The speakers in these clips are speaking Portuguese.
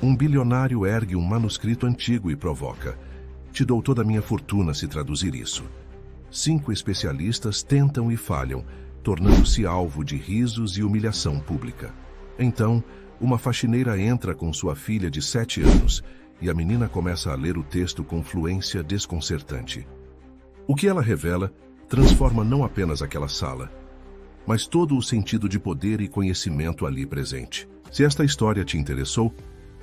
Um bilionário ergue um manuscrito antigo e provoca: te dou toda a minha fortuna se traduzir isso. 5 especialistas tentam e falham, tornando-se alvo de risos e humilhação pública. Então, uma faxineira entra com sua filha de 7 anos e a menina começa a ler o texto com fluência desconcertante. O que ela revela transforma não apenas aquela sala, mas todo o sentido de poder e conhecimento ali presente. Se esta história te interessou,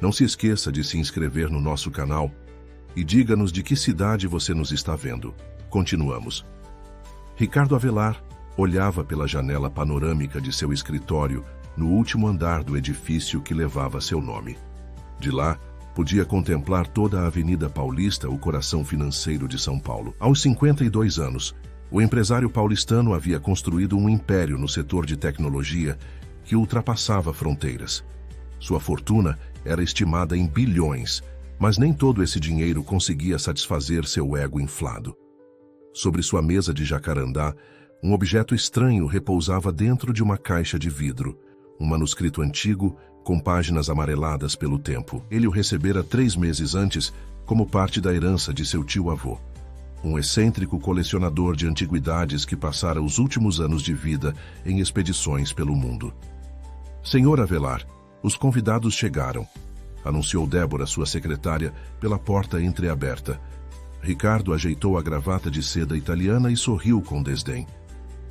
não se esqueça de se inscrever no nosso canal e diga-nos de que cidade você nos está vendo. Continuamos. Ricardo Avelar olhava pela janela panorâmica de seu escritório no último andar do edifício que levava seu nome. De lá, podia contemplar toda a Avenida Paulista, o coração financeiro de São Paulo. Aos 52 anos, o empresário paulistano havia construído um império no setor de tecnologia que ultrapassava fronteiras. Sua fortuna era estimada em bilhões, mas nem todo esse dinheiro conseguia satisfazer seu ego inflado. Sobre sua mesa de jacarandá, um objeto estranho repousava dentro de uma caixa de vidro, um manuscrito antigo com páginas amareladas pelo tempo. Ele o recebera 3 meses antes como parte da herança de seu tio-avô, um excêntrico colecionador de antiguidades que passara os últimos anos de vida em expedições pelo mundo. Senhor Avelar, os convidados chegaram, anunciou Débora, sua secretária, pela porta entreaberta. Ricardo ajeitou a gravata de seda italiana e sorriu com desdém.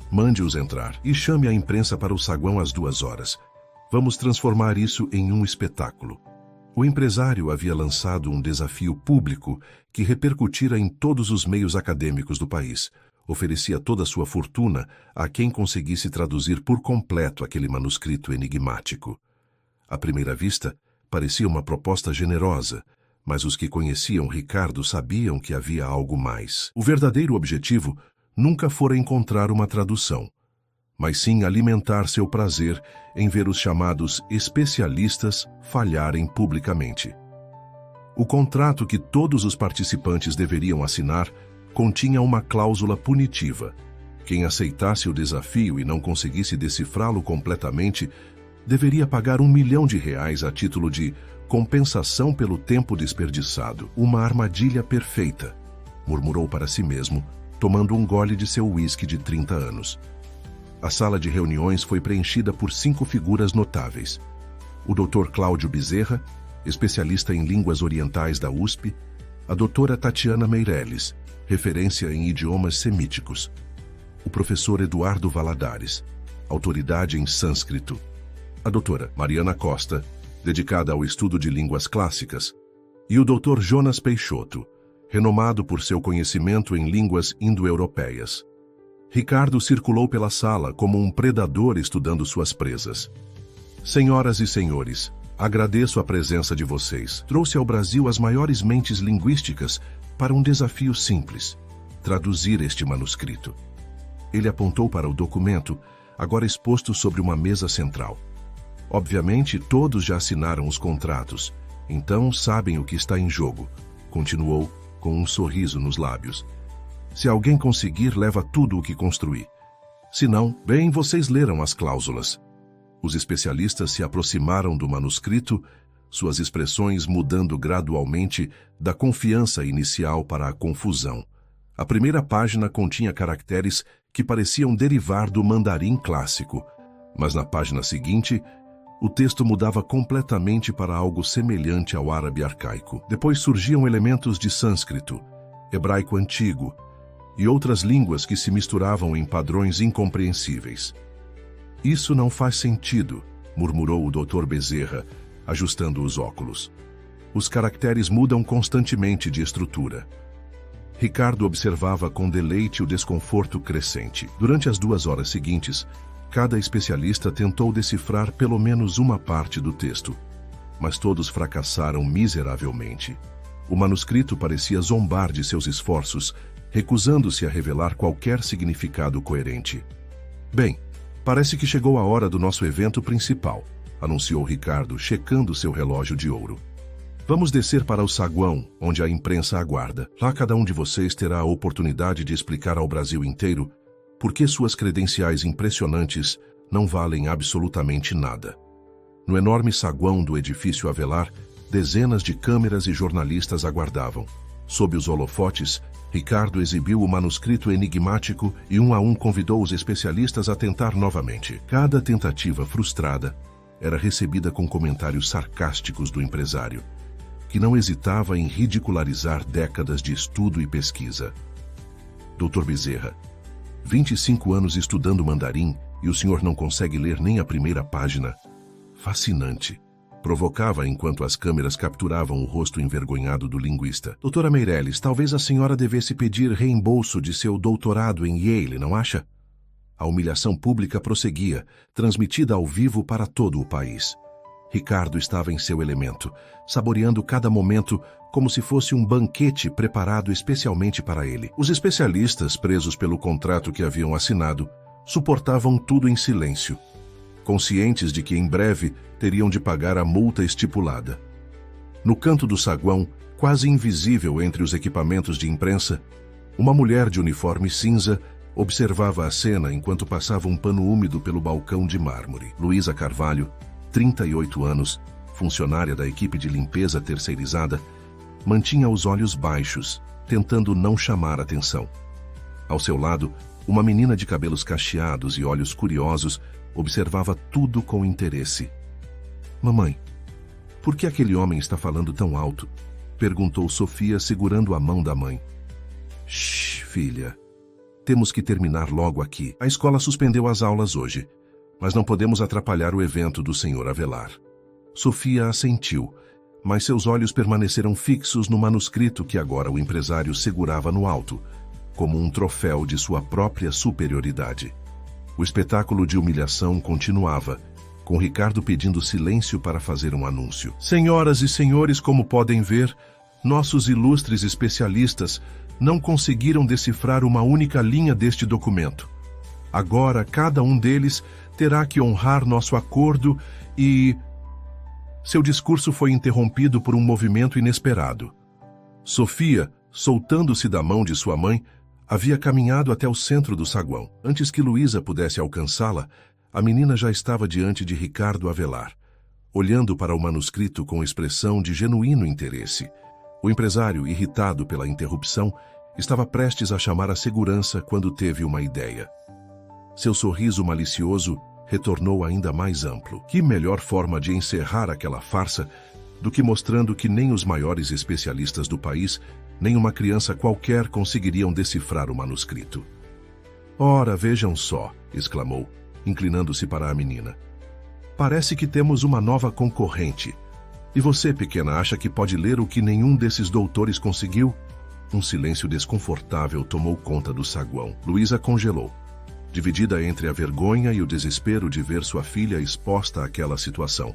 Mande-os entrar e chame a imprensa para o saguão às 2 horas. Vamos transformar isso em um espetáculo. O empresário havia lançado um desafio público que repercutira em todos os meios acadêmicos do país. Oferecia toda a sua fortuna a quem conseguisse traduzir por completo aquele manuscrito enigmático. À primeira vista, parecia uma proposta generosa, mas os que conheciam Ricardo sabiam que havia algo mais. O verdadeiro objetivo nunca fora encontrar uma tradução, mas sim alimentar seu prazer em ver os chamados especialistas falharem publicamente. O contrato que todos os participantes deveriam assinar continha uma cláusula punitiva. Quem aceitasse o desafio e não conseguisse decifrá-lo completamente deveria pagar R$1 milhão a título de compensação pelo tempo desperdiçado. Uma armadilha perfeita, murmurou para si mesmo, tomando um gole de seu uísque de 30 anos. A sala de reuniões foi preenchida por 5 figuras notáveis. O Dr. Cláudio Bezerra, especialista em línguas orientais da USP, a doutora Tatiana Meirelles, referência em idiomas semíticos, o professor Eduardo Valadares, autoridade em sânscrito, a doutora Mariana Costa, dedicada ao estudo de línguas clássicas, e o Dr. Jonas Peixoto, renomado por seu conhecimento em línguas indo-europeias. Ricardo circulou pela sala como um predador estudando suas presas. Senhoras e senhores, agradeço a presença de vocês. Trouxe ao Brasil as maiores mentes linguísticas para um desafio simples: traduzir este manuscrito. Ele apontou para o documento, agora exposto sobre uma mesa central. Obviamente, todos já assinaram os contratos, então sabem o que está em jogo, continuou, com um sorriso nos lábios. Se alguém conseguir, leva tudo o que construí. Se não, bem, vocês leram as cláusulas. Os especialistas se aproximaram do manuscrito, suas expressões mudando gradualmente da confiança inicial para a confusão. A primeira página continha caracteres que pareciam derivar do mandarim clássico, mas na página seguinte, o texto mudava completamente para algo semelhante ao árabe arcaico. Depois surgiam elementos de sânscrito, hebraico antigo e outras línguas que se misturavam em padrões incompreensíveis. Isso não faz sentido, murmurou o Dr. Bezerra, ajustando os óculos. Os caracteres mudam constantemente de estrutura. Ricardo observava com deleite o desconforto crescente. Durante as 2 horas seguintes, cada especialista tentou decifrar pelo menos uma parte do texto, mas todos fracassaram miseravelmente. O manuscrito parecia zombar de seus esforços, recusando-se a revelar qualquer significado coerente. Bem, parece que chegou a hora do nosso evento principal, anunciou Ricardo, checando seu relógio de ouro. Vamos descer para o saguão, onde a imprensa aguarda. Lá cada um de vocês terá a oportunidade de explicar ao Brasil inteiro por que suas credenciais impressionantes não valem absolutamente nada. No enorme saguão do edifício Avelar, Dezenas de câmeras e jornalistas aguardavam. Sob os holofotes, Ricardo exibiu o manuscrito enigmático e um a um convidou os especialistas a tentar novamente. Cada tentativa frustrada era recebida com comentários sarcásticos do empresário, que não hesitava em ridicularizar décadas de estudo e pesquisa. Dr. Bezerra, 25 anos estudando mandarim e o senhor não consegue ler nem a primeira página? Fascinante. Provocava enquanto as câmeras capturavam o rosto envergonhado do linguista. Doutora Meirelles, talvez a senhora devesse pedir reembolso de seu doutorado em Yale, não acha? A humilhação pública prosseguia, transmitida ao vivo para todo o país. Ricardo estava em seu elemento, saboreando cada momento como se fosse um banquete preparado especialmente para ele. Os especialistas, presos pelo contrato que haviam assinado, suportavam tudo em silêncio, conscientes de que em breve teriam de pagar a multa estipulada. No canto do saguão, quase invisível entre os equipamentos de imprensa, uma mulher de uniforme cinza observava a cena enquanto passava um pano úmido pelo balcão de mármore. Luísa Carvalho, 38 anos, funcionária da equipe de limpeza terceirizada, mantinha os olhos baixos, tentando não chamar atenção. Ao seu lado, uma menina de cabelos cacheados e olhos curiosos observava tudo com interesse. Mamãe, por que aquele homem está falando tão alto? Perguntou Sofia, segurando a mão da mãe. Shhh, filha. Temos que terminar logo aqui. A escola suspendeu as aulas hoje, mas não podemos atrapalhar o evento do Sr. Avelar. Sofia assentiu, mas seus olhos permaneceram fixos no manuscrito que agora o empresário segurava no alto, como um troféu de sua própria superioridade. O espetáculo de humilhação continuava, com Ricardo pedindo silêncio para fazer um anúncio. Senhoras e senhores, como podem ver, nossos ilustres especialistas não conseguiram decifrar uma única linha deste documento. Agora, cada um deles terá que honrar nosso acordo e... Seu discurso foi interrompido por um movimento inesperado. Sofia, soltando-se da mão de sua mãe, havia caminhado até o centro do saguão. Antes que Luísa pudesse alcançá-la, a menina já estava diante de Ricardo Avelar, olhando para o manuscrito com expressão de genuíno interesse. O empresário, irritado pela interrupção, estava prestes a chamar a segurança quando teve uma ideia. Seu sorriso malicioso retornou ainda mais amplo. Que melhor forma de encerrar aquela farsa do que mostrando que nem os maiores especialistas do país, nem uma criança qualquer conseguiriam decifrar o manuscrito. Ora, vejam só, exclamou, inclinando-se para a menina. Parece que temos uma nova concorrente. E você, pequena, acha que pode ler o que nenhum desses doutores conseguiu? Um silêncio desconfortável tomou conta do saguão. Luísa congelou, dividida entre a vergonha e o desespero de ver sua filha exposta àquela situação.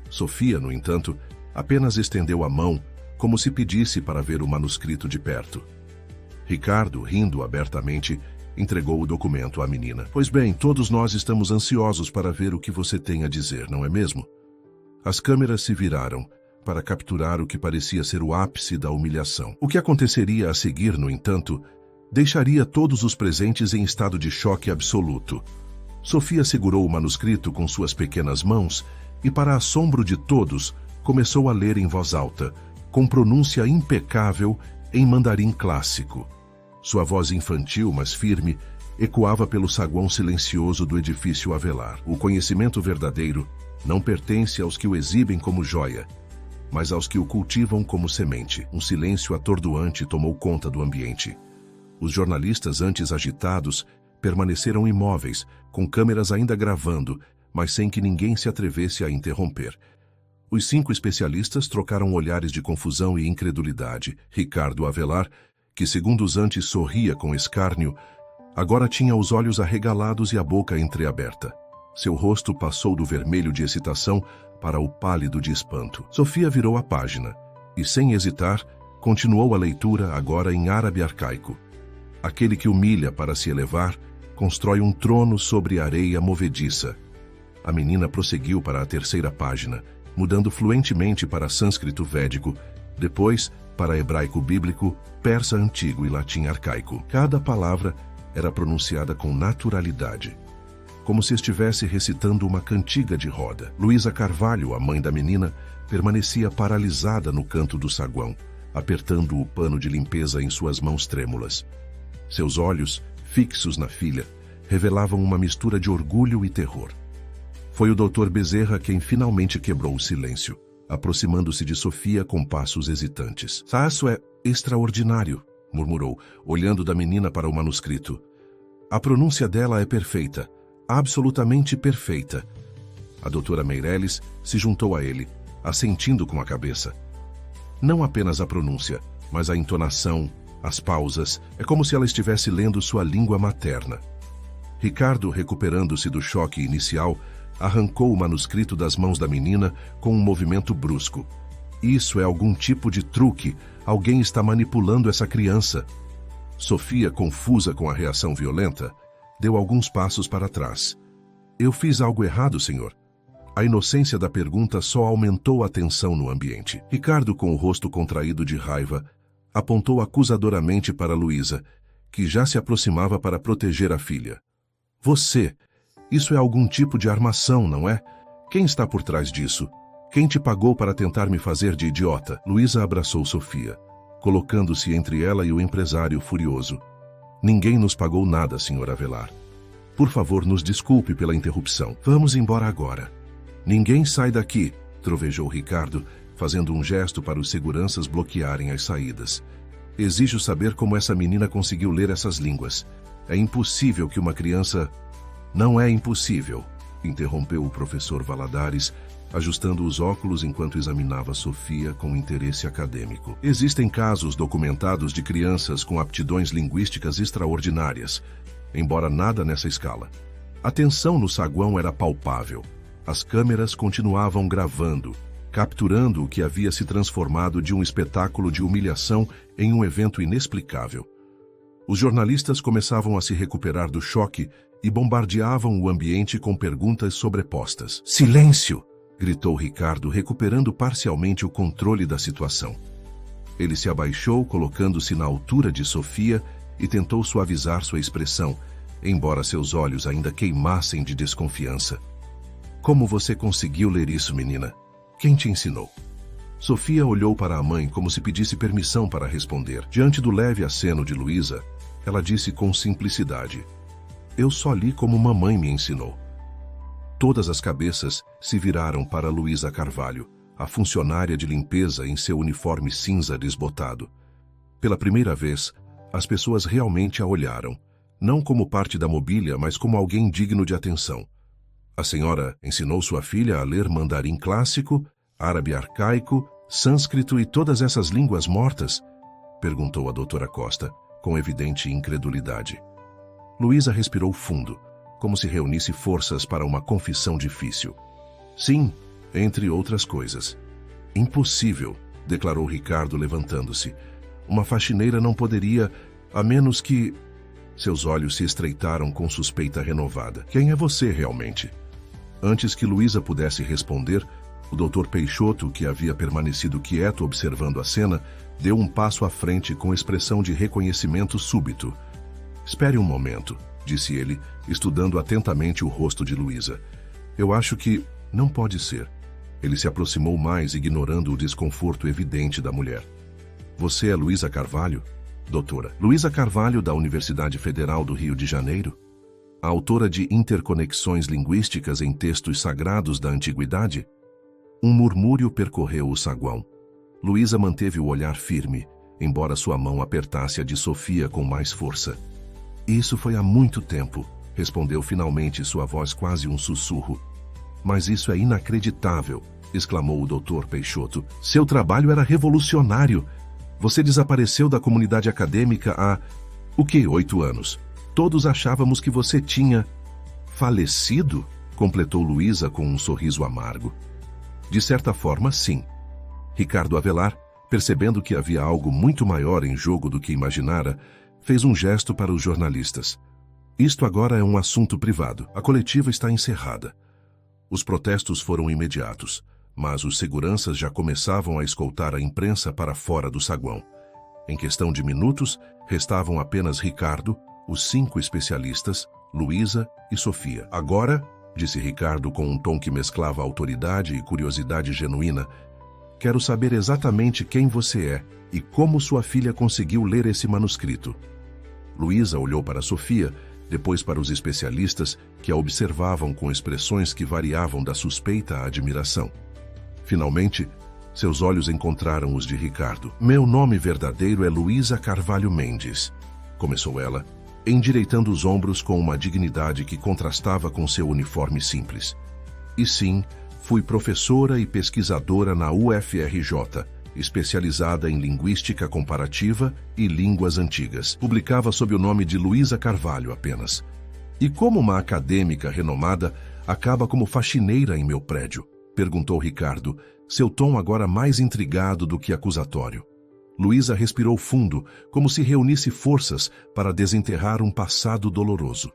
Sofia, no entanto, apenas estendeu a mão, como se pedisse para ver o manuscrito de perto. Ricardo, rindo abertamente, entregou o documento à menina. Pois bem, todos nós estamos ansiosos para ver o que você tem a dizer, não é mesmo? As câmeras se viraram para capturar o que parecia ser o ápice da humilhação. O que aconteceria a seguir, no entanto, deixaria todos os presentes em estado de choque absoluto. Sofia segurou o manuscrito com suas pequenas mãos e, para assombro de todos, começou a ler em voz alta, com pronúncia impecável em mandarim clássico. Sua voz infantil, mas firme, ecoava pelo saguão silencioso do edifício Avelar. O conhecimento verdadeiro não pertence aos que o exibem como joia, mas aos que o cultivam como semente. Um silêncio atordoante tomou conta do ambiente. Os jornalistas, antes agitados, permaneceram imóveis, com câmeras ainda gravando, mas sem que ninguém se atrevesse a interromper. Os 5 especialistas trocaram olhares de confusão e incredulidade. Ricardo Avelar, que segundos antes sorria com escárnio, agora tinha os olhos arregalados e a boca entreaberta. Seu rosto passou do vermelho de excitação para o pálido de espanto. Sofia virou a página e, sem hesitar, continuou a leitura agora em árabe arcaico. Aquele que humilha para se elevar, constrói um trono sobre areia movediça. A menina prosseguiu para a 3ª página, mudando fluentemente para sânscrito védico, depois para hebraico bíblico, persa antigo e latim arcaico. Cada palavra era pronunciada com naturalidade, como se estivesse recitando uma cantiga de roda. Luísa Carvalho, a mãe da menina, permanecia paralisada no canto do saguão, apertando o pano de limpeza em suas mãos trêmulas. Seus olhos, fixos na filha, revelavam uma mistura de orgulho e terror. Foi o Dr. Bezerra quem finalmente quebrou o silêncio, aproximando-se de Sofia com passos hesitantes. "Isso é extraordinário", murmurou, olhando da menina para o manuscrito. "A pronúncia dela é perfeita, absolutamente perfeita." A doutora Meireles se juntou a ele, assentindo com a cabeça. Não apenas a pronúncia, mas a entonação, as pausas, é como se ela estivesse lendo sua língua materna. Ricardo, recuperando-se do choque inicial, arrancou o manuscrito das mãos da menina com um movimento brusco. "Isso é algum tipo de truque. Alguém está manipulando essa criança." Sofia, confusa com a reação violenta, deu alguns passos para trás. "Eu fiz algo errado, senhor." A inocência da pergunta só aumentou a tensão no ambiente. Ricardo, com o rosto contraído de raiva, apontou acusadoramente para Luísa, que já se aproximava para proteger a filha. "Você! Isso é algum tipo de armação, não é? Quem está por trás disso? Quem te pagou para tentar me fazer de idiota?" Luísa abraçou Sofia, colocando-se entre ela e o empresário furioso. "Ninguém nos pagou nada, Sr. Avelar. Por favor, nos desculpe pela interrupção. Vamos embora agora." "Ninguém sai daqui", trovejou Ricardo, fazendo um gesto para os seguranças bloquearem as saídas. "Exijo saber como essa menina conseguiu ler essas línguas. É impossível que uma criança..." "Não é impossível", interrompeu o professor Valadares, ajustando os óculos enquanto examinava Sofia com interesse acadêmico. "Existem casos documentados de crianças com aptidões linguísticas extraordinárias, embora nada nessa escala." A tensão no saguão era palpável. As câmeras continuavam gravando, capturando o que havia se transformado de um espetáculo de humilhação em um evento inexplicável. Os jornalistas começavam a se recuperar do choque e bombardeavam o ambiente com perguntas sobrepostas. "Silêncio!" gritou Ricardo, recuperando parcialmente o controle da situação. Ele se abaixou, colocando-se na altura de Sofia, e tentou suavizar sua expressão, embora seus olhos ainda queimassem de desconfiança. "Como você conseguiu ler isso, menina? Quem te ensinou?" Sofia olhou para a mãe como se pedisse permissão para responder. Diante do leve aceno de Luísa, ela disse com simplicidade: "Eu só li como mamãe me ensinou." Todas as cabeças se viraram para Luísa Carvalho, a funcionária de limpeza em seu uniforme cinza desbotado. Pela primeira vez, as pessoas realmente a olharam, não como parte da mobília, mas como alguém digno de atenção. "A senhora ensinou sua filha a ler mandarim clássico, árabe arcaico, sânscrito e todas essas línguas mortas?" perguntou a doutora Costa, com evidente incredulidade. Luísa respirou fundo, como se reunisse forças para uma confissão difícil. "Sim, entre outras coisas." "Impossível", declarou Ricardo, levantando-se. "Uma faxineira não poderia, a menos que..." Seus olhos se estreitaram com suspeita renovada. "Quem é você, realmente?" Antes que Luísa pudesse responder, o Dr. Peixoto, que havia permanecido quieto observando a cena, deu um passo à frente com expressão de reconhecimento súbito. "Espere um momento", disse ele, estudando atentamente o rosto de Luísa. "Eu acho que não pode ser." Ele se aproximou mais, ignorando o desconforto evidente da mulher. "Você é Luísa Carvalho, doutora?" "Luísa Carvalho, da Universidade Federal do Rio de Janeiro? A autora de Interconexões Linguísticas em Textos Sagrados da Antiguidade?" Um murmúrio percorreu o saguão. Luísa manteve o olhar firme, embora sua mão apertasse a de Sofia com mais força. "Isso foi há muito tempo", respondeu finalmente, sua voz quase um sussurro. "Mas isso é inacreditável", exclamou o Dr. Peixoto. "Seu trabalho era revolucionário. Você desapareceu da comunidade acadêmica há... 8 anos? Todos achávamos que você tinha... falecido?" completou Luísa com um sorriso amargo. "De certa forma, sim." Ricardo Avelar, percebendo que havia algo muito maior em jogo do que imaginara, fez um gesto para os jornalistas. "Isto agora é um assunto privado. A coletiva está encerrada." Os protestos foram imediatos, mas os seguranças já começavam a escoltar a imprensa para fora do saguão. Em questão de minutos, restavam apenas Ricardo, os 5 especialistas, Luísa e Sofia. "Agora", disse Ricardo com um tom que mesclava autoridade e curiosidade genuína, Quero saber exatamente quem você é e como sua filha conseguiu ler esse manuscrito. Luísa olhou para Sofia, depois para os especialistas, que a observavam com expressões que variavam da suspeita à admiração. Finalmente, seus olhos encontraram os de Ricardo. Meu nome verdadeiro é Luísa Carvalho Mendes, começou ela, endireitando os ombros com uma dignidade que contrastava com seu uniforme simples. E sim, fui professora e pesquisadora na UFRJ, especializada em linguística comparativa e línguas antigas. Publicava sob o nome de Luísa Carvalho apenas. E como uma acadêmica renomada, acaba como faxineira em meu prédio? Perguntou Ricardo, seu tom agora mais intrigado do que acusatório. Luísa respirou fundo, como se reunisse forças para desenterrar um passado doloroso.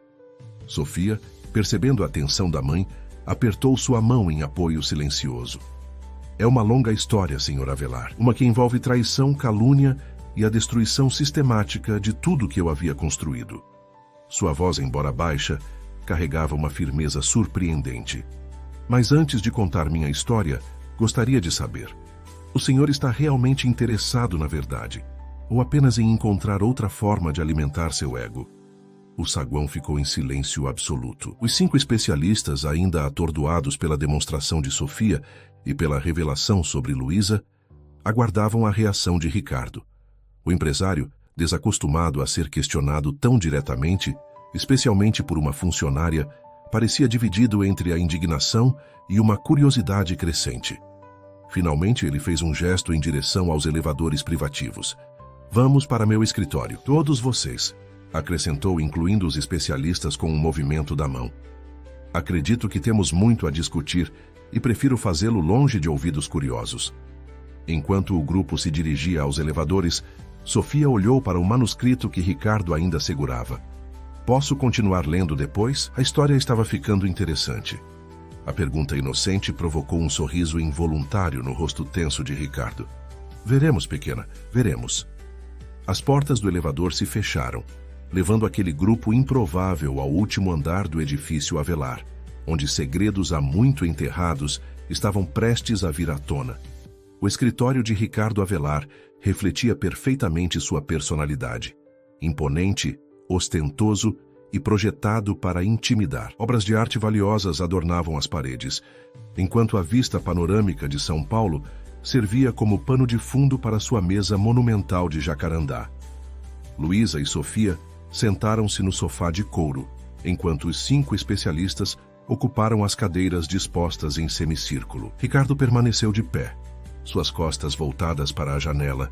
Sofia, percebendo a atenção da mãe, apertou sua mão em apoio silencioso. É uma longa história, Sr. Avelar. Uma que envolve traição, calúnia e a destruição sistemática de tudo que eu havia construído. Sua voz, embora baixa, carregava uma firmeza surpreendente. Mas antes de contar minha história, gostaria de saber: o senhor está realmente interessado na verdade, ou apenas em encontrar outra forma de alimentar seu ego? O saguão ficou em silêncio absoluto. Os 5 especialistas, ainda atordoados pela demonstração de Sofia e pela revelação sobre Luísa, aguardavam a reação de Ricardo. O empresário, desacostumado a ser questionado tão diretamente, especialmente por uma funcionária, parecia dividido entre a indignação e uma curiosidade crescente. Finalmente, ele fez um gesto em direção aos elevadores privativos. Vamos para meu escritório, todos vocês, acrescentou, incluindo os especialistas com um movimento da mão. Acredito que temos muito a discutir e prefiro fazê-lo longe de ouvidos curiosos. Enquanto o grupo se dirigia aos elevadores, Sofia olhou para o manuscrito que Ricardo ainda segurava. Posso continuar lendo depois? A história estava ficando interessante. A pergunta inocente provocou um sorriso involuntário no rosto tenso de Ricardo. Veremos, pequena, veremos. As portas do elevador se fecharam, levando aquele grupo improvável ao último andar do edifício Avelar, onde segredos há muito enterrados estavam prestes a vir à tona. O escritório de Ricardo Avelar refletia perfeitamente sua personalidade, imponente, ostentoso e projetado para intimidar. Obras de arte valiosas adornavam as paredes, enquanto a vista panorâmica de São Paulo servia como pano de fundo para sua mesa monumental de jacarandá. Luísa e Sofia sentaram-se no sofá de couro, enquanto os 5 especialistas ocuparam as cadeiras dispostas em semicírculo. Ricardo permaneceu de pé, suas costas voltadas para a janela,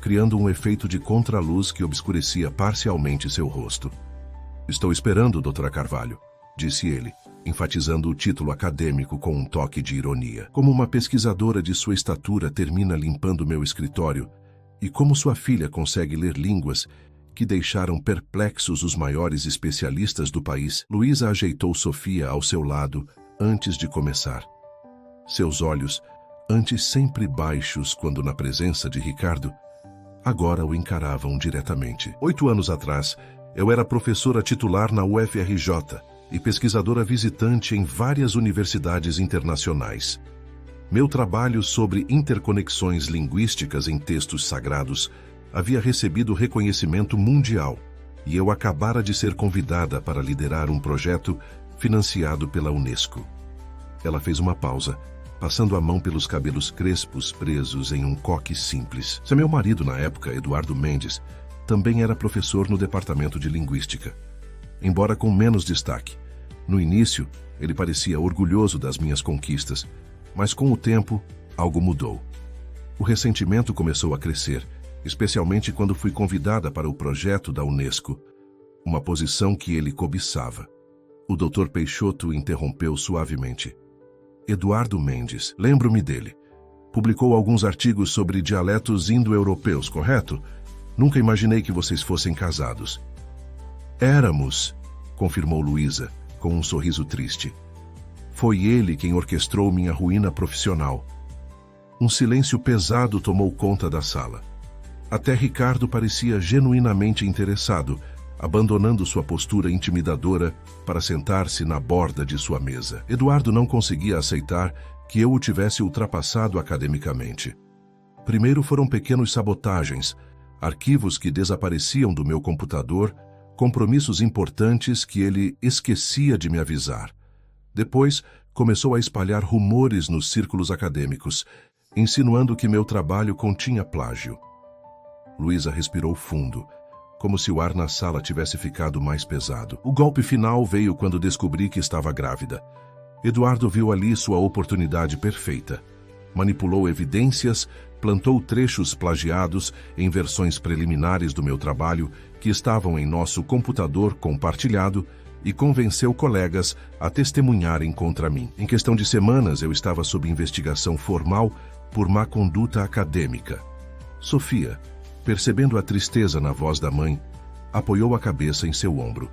criando um efeito de contraluz que obscurecia parcialmente seu rosto. Estou esperando, doutora Carvalho, disse ele, enfatizando o título acadêmico com um toque de ironia. Como uma pesquisadora de sua estatura termina limpando meu escritório, e como sua filha consegue ler línguas que deixaram perplexos os maiores especialistas do país, Luísa ajeitou Sofia ao seu lado antes de começar. Seus olhos, antes sempre baixos quando na presença de Ricardo, agora o encaravam diretamente. 8 anos atrás, eu era professora titular na UFRJ e pesquisadora visitante em várias universidades internacionais. Meu trabalho sobre interconexões linguísticas em textos sagrados havia recebido reconhecimento mundial e eu acabara de ser convidada para liderar um projeto financiado pela Unesco. Ela fez uma pausa, passando a mão pelos cabelos crespos presos em um coque simples. Seu meu marido na época, Eduardo Mendes, também era professor no departamento de linguística, embora com menos destaque. No início, ele parecia orgulhoso das minhas conquistas, mas com o tempo, algo mudou. O ressentimento começou a crescer, especialmente quando fui convidada para o projeto da Unesco, uma posição que ele cobiçava. O Dr. Peixoto interrompeu suavemente. Eduardo Mendes, lembro-me dele. Publicou alguns artigos sobre dialetos indo-europeus, correto? Nunca imaginei que vocês fossem casados. Éramos, confirmou Luísa, com um sorriso triste. Foi ele quem orquestrou minha ruína profissional. Um silêncio pesado tomou conta da sala. Até Ricardo parecia genuinamente interessado, abandonando sua postura intimidadora para sentar-se na borda de sua mesa. Eduardo não conseguia aceitar que eu o tivesse ultrapassado academicamente. Primeiro foram pequenas sabotagens, arquivos que desapareciam do meu computador, compromissos importantes que ele esquecia de me avisar. Depois, começou a espalhar rumores nos círculos acadêmicos, insinuando que meu trabalho continha plágio. Luísa respirou fundo, como se o ar na sala tivesse ficado mais pesado. O golpe final veio quando descobri que estava grávida. Eduardo viu ali sua oportunidade perfeita. Manipulou evidências, plantou trechos plagiados em versões preliminares do meu trabalho que estavam em nosso computador compartilhado e convenceu colegas a testemunharem contra mim. Em questão de semanas, eu estava sob investigação formal por má conduta acadêmica. Sofia, percebendo a tristeza na voz da mãe, apoiou a cabeça em seu ombro.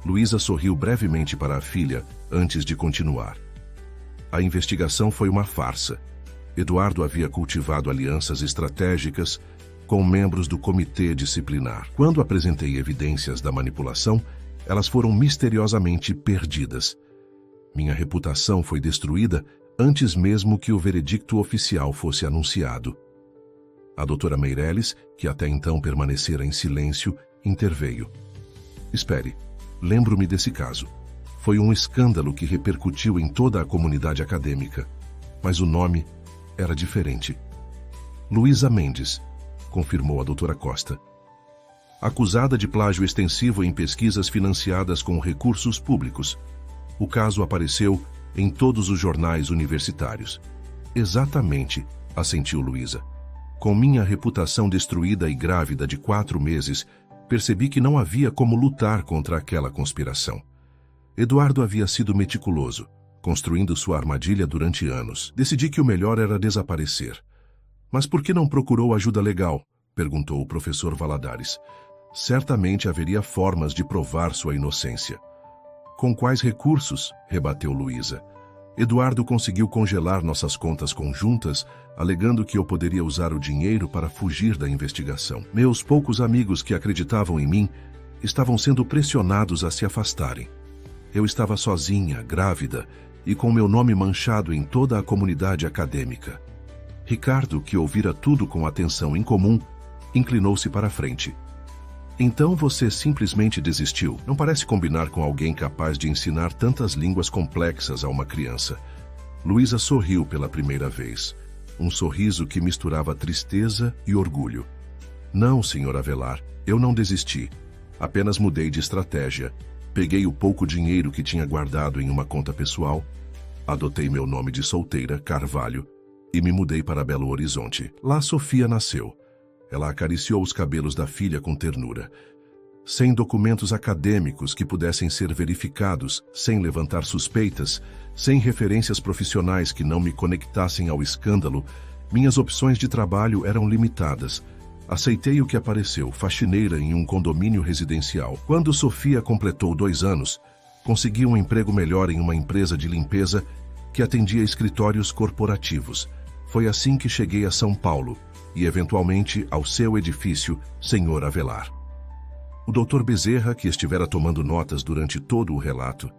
Luísa sorriu brevemente para a filha antes de continuar. A investigação foi uma farsa. Eduardo havia cultivado alianças estratégicas com membros do comitê disciplinar. Quando apresentei evidências da manipulação, elas foram misteriosamente perdidas. Minha reputação foi destruída antes mesmo que o veredicto oficial fosse anunciado. A doutora Meirelles, que até então permanecera em silêncio, interveio. Espere, lembro-me desse caso. Foi um escândalo que repercutiu em toda a comunidade acadêmica, mas o nome era diferente. Luísa Mendes, confirmou a doutora Costa. Acusada de plágio extensivo em pesquisas financiadas com recursos públicos. O caso apareceu em todos os jornais universitários. Exatamente, assentiu Luísa. Com minha reputação destruída e grávida de 4 meses, percebi que não havia como lutar contra aquela conspiração. Eduardo havia sido meticuloso, construindo sua armadilha durante anos. Decidi que o melhor era desaparecer. Mas por que não procurou ajuda legal? Perguntou o professor Valadares. Certamente haveria formas de provar sua inocência. Com quais recursos? Rebateu Luísa. Eduardo conseguiu congelar nossas contas conjuntas, alegando que eu poderia usar o dinheiro para fugir da investigação. Meus poucos amigos que acreditavam em mim estavam sendo pressionados a se afastarem. Eu estava sozinha, grávida, e com meu nome manchado em toda a comunidade acadêmica. Ricardo, que ouvira tudo com atenção incomum, inclinou-se para a frente. Então você simplesmente desistiu. Não parece combinar com alguém capaz de ensinar tantas línguas complexas a uma criança. Luísa sorriu pela primeira vez. Um sorriso que misturava tristeza e orgulho. Não, Sr. Avelar, eu não desisti. Apenas mudei de estratégia. Peguei o pouco dinheiro que tinha guardado em uma conta pessoal, adotei meu nome de solteira, Carvalho, e me mudei para Belo Horizonte. Lá Sofia nasceu. Ela acariciou os cabelos da filha com ternura. Sem documentos acadêmicos que pudessem ser verificados, sem levantar suspeitas, sem referências profissionais que não me conectassem ao escândalo, minhas opções de trabalho eram limitadas. Aceitei o que apareceu, faxineira em um condomínio residencial. Quando Sofia completou 2 anos, consegui um emprego melhor em uma empresa de limpeza que atendia escritórios corporativos. Foi assim que cheguei a São Paulo e, eventualmente, ao seu edifício, Sr. Avelar. O Dr. Bezerra, que estivera tomando notas durante todo o relato,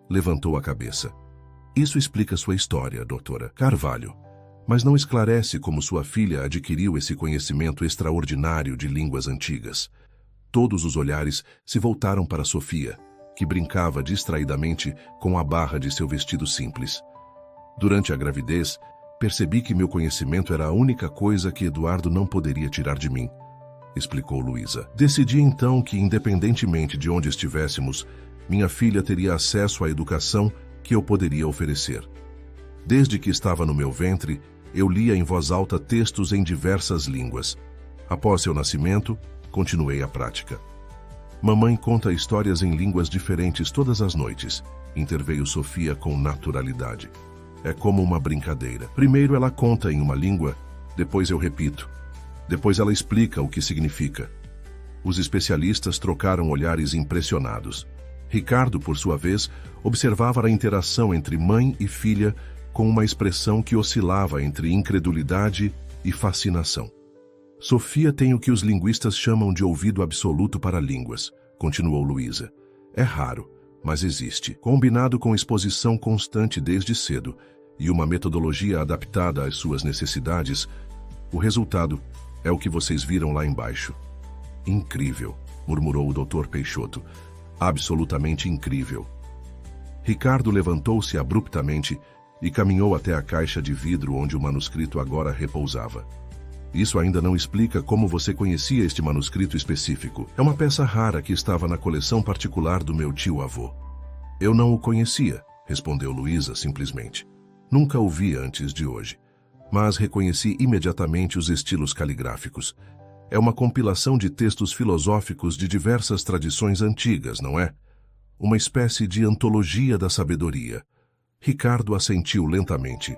levantou a cabeça. Isso explica sua história, doutora Carvalho, mas não esclarece como sua filha adquiriu esse conhecimento extraordinário de línguas antigas. Todos os olhares se voltaram para Sofia, que brincava distraidamente com a barra de seu vestido simples. Durante a gravidez, percebi que meu conhecimento era a única coisa que Eduardo não poderia tirar de mim, explicou Luísa. Decidi então que, independentemente de onde estivéssemos, minha filha teria acesso à educação que eu poderia oferecer. Desde que estava no meu ventre, eu lia em voz alta textos em diversas línguas. Após seu nascimento, continuei a prática. Mamãe conta histórias em línguas diferentes todas as noites, interveio Sofia com naturalidade. É como uma brincadeira. Primeiro ela conta em uma língua, depois eu repito. Depois ela explica o que significa. Os especialistas trocaram olhares impressionados. Ricardo, por sua vez, observava a interação entre mãe e filha com uma expressão que oscilava entre incredulidade e fascinação. Sofia tem o que os linguistas chamam de ouvido absoluto para línguas, continuou Luísa. É raro, mas existe. Combinado com exposição constante desde cedo e uma metodologia adaptada às suas necessidades, O resultado é o que vocês viram lá embaixo. Incrível, murmurou o Dr. Peixoto. Absolutamente incrível. Ricardo levantou-se abruptamente e caminhou até a caixa de vidro onde o manuscrito agora repousava. Isso ainda não explica como você conhecia este manuscrito específico. É uma peça rara que estava na coleção particular do meu tio-avô. Eu não o conhecia, respondeu Luísa simplesmente. Nunca o vi antes de hoje, mas reconheci imediatamente os estilos caligráficos. É uma compilação de textos filosóficos de diversas tradições antigas, não é? Uma espécie de antologia da sabedoria. Ricardo assentiu lentamente.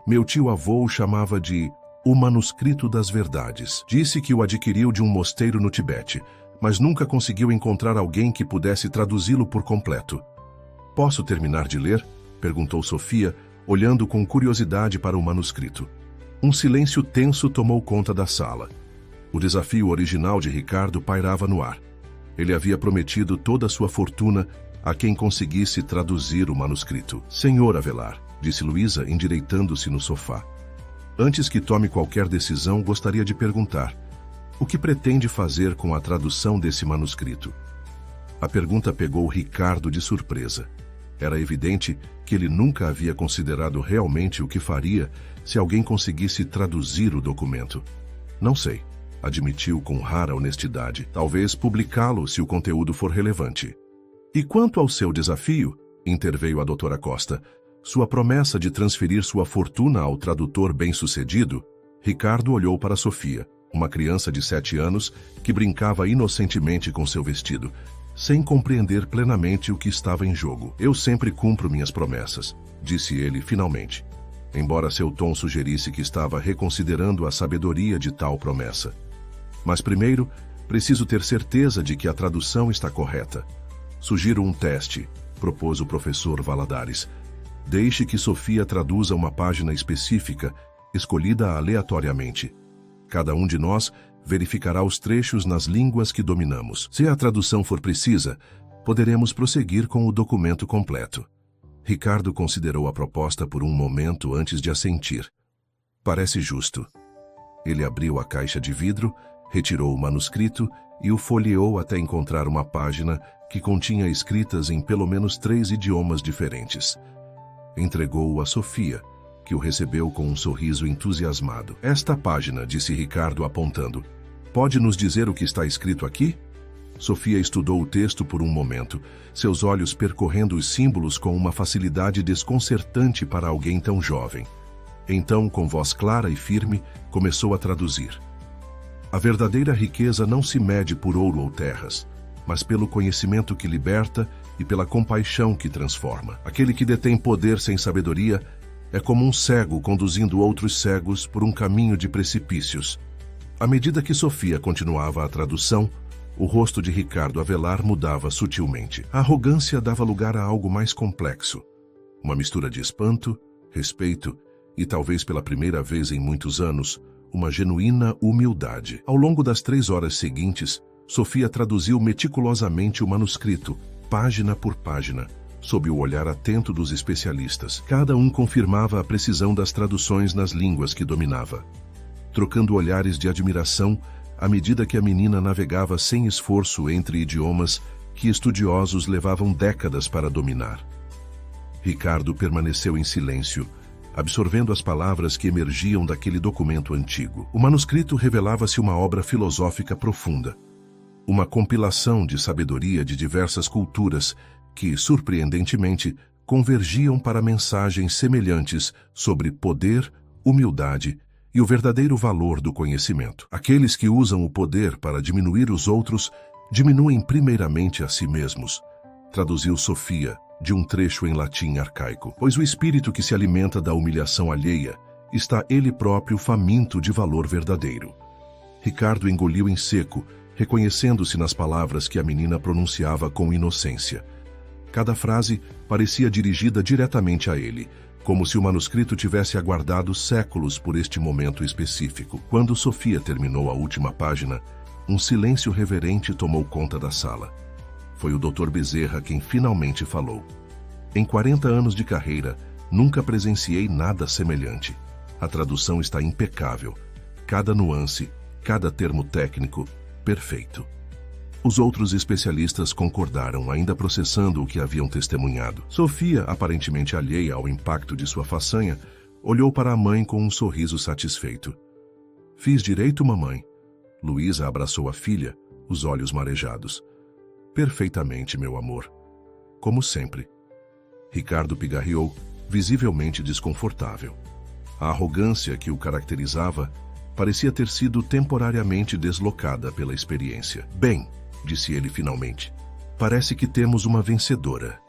Meu tio-avô o chamava de o Manuscrito das Verdades. Disse que o adquiriu de um mosteiro no Tibete, mas nunca conseguiu encontrar alguém que pudesse traduzi-lo por completo. Posso terminar de ler? Perguntou Sofia, olhando com curiosidade para o manuscrito. Um silêncio tenso tomou conta da sala. O desafio original de Ricardo pairava no ar. Ele havia prometido toda a sua fortuna a quem conseguisse traduzir o manuscrito. Senhor Avelar, disse Luísa, endireitando-se no sofá. Antes que tome qualquer decisão, gostaria de perguntar: o que pretende fazer com a tradução desse manuscrito? A pergunta pegou Ricardo de surpresa. Era evidente que ele nunca havia considerado realmente o que faria se alguém conseguisse traduzir o documento. Não sei, admitiu com rara honestidade. Talvez publicá-lo se o conteúdo for relevante. E quanto ao seu desafio, interveio a doutora Costa, sua promessa de transferir sua fortuna ao tradutor bem-sucedido, Ricardo olhou para Sofia, uma criança de 7 anos que brincava inocentemente com seu vestido, sem compreender plenamente o que estava em jogo. Eu sempre cumpro minhas promessas, disse ele finalmente, embora seu tom sugerisse que estava reconsiderando a sabedoria de tal promessa. Mas primeiro, preciso ter certeza de que a tradução está correta. Sugiro um teste, propôs o professor Valadares. Deixe que Sofia traduza uma página específica, escolhida aleatoriamente. Cada um de nós verificará os trechos nas línguas que dominamos. Se a tradução for precisa, poderemos prosseguir com o documento completo. Ricardo considerou a proposta por um momento antes de assentir. Parece justo. Ele abriu a caixa de vidro, retirou o manuscrito e o folheou até encontrar uma página que continha escritas em pelo menos 3 idiomas diferentes. Entregou-o a Sofia, que o recebeu com um sorriso entusiasmado. Esta página, disse Ricardo apontando. Pode nos dizer o que está escrito aqui? Sofia estudou o texto por um momento, seus olhos percorrendo os símbolos com uma facilidade desconcertante para alguém tão jovem. Então, com voz clara e firme, começou a traduzir. A verdadeira riqueza não se mede por ouro ou terras, mas pelo conhecimento que liberta e pela compaixão que transforma. Aquele que detém poder sem sabedoria é como um cego conduzindo outros cegos por um caminho de precipícios. À medida que Sofia continuava a tradução, o rosto de Ricardo Avelar mudava sutilmente. A arrogância dava lugar a algo mais complexo. Uma mistura de espanto, respeito e, talvez pela primeira vez em muitos anos, uma genuína humildade. Ao longo das 3 horas seguintes, Sofia traduziu meticulosamente o manuscrito, página por página, sob o olhar atento dos especialistas. Cada um confirmava a precisão das traduções nas línguas que dominava, trocando olhares de admiração à medida que a menina navegava sem esforço entre idiomas que estudiosos levavam décadas para dominar. Ricardo permaneceu em silêncio, absorvendo as palavras que emergiam daquele documento antigo. O manuscrito revelava-se uma obra filosófica profunda, uma compilação de sabedoria de diversas culturas que, surpreendentemente, convergiam para mensagens semelhantes sobre poder, humildade e o verdadeiro valor do conhecimento. Aqueles que usam o poder para diminuir os outros, diminuem primeiramente a si mesmos, traduziu Sofia, de um trecho em latim arcaico. Pois o espírito que se alimenta da humilhação alheia está ele próprio faminto de valor verdadeiro. Ricardo engoliu em seco, reconhecendo-se nas palavras que a menina pronunciava com inocência. Cada frase parecia dirigida diretamente a ele, como se o manuscrito tivesse aguardado séculos por este momento específico. Quando Sofia terminou a última página, um silêncio reverente tomou conta da sala. Foi o Dr. Bezerra quem finalmente falou. Em 40 anos de carreira, nunca presenciei nada semelhante. A tradução está impecável. cada nuance, cada termo técnico, perfeito. Os outros especialistas concordaram, ainda processando o que haviam testemunhado. Sofia, aparentemente alheia ao impacto de sua façanha, olhou para a mãe com um sorriso satisfeito. Fiz direito, mamãe. Luísa abraçou a filha, os olhos marejados. Perfeitamente, meu amor. Como sempre. Ricardo pigarreou, visivelmente desconfortável. A arrogância que o caracterizava parecia ter sido temporariamente deslocada pela experiência. Bem, disse ele finalmente, parece que temos uma vencedora.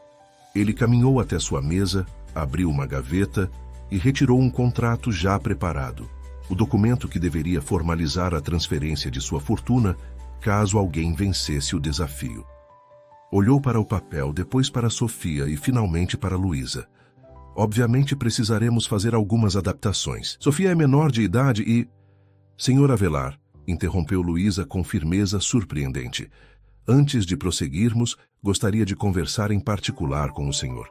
Ele caminhou até sua mesa, abriu uma gaveta e retirou um contrato já preparado, o documento que deveria formalizar a transferência de sua fortuna caso alguém vencesse o desafio. Olhou para o papel, depois para Sofia e finalmente para Luísa. Obviamente precisaremos fazer algumas adaptações. Sofia é menor de idade e... Senhor Avelar, interrompeu Luísa com firmeza surpreendente. Antes de prosseguirmos, gostaria de conversar em particular com o senhor.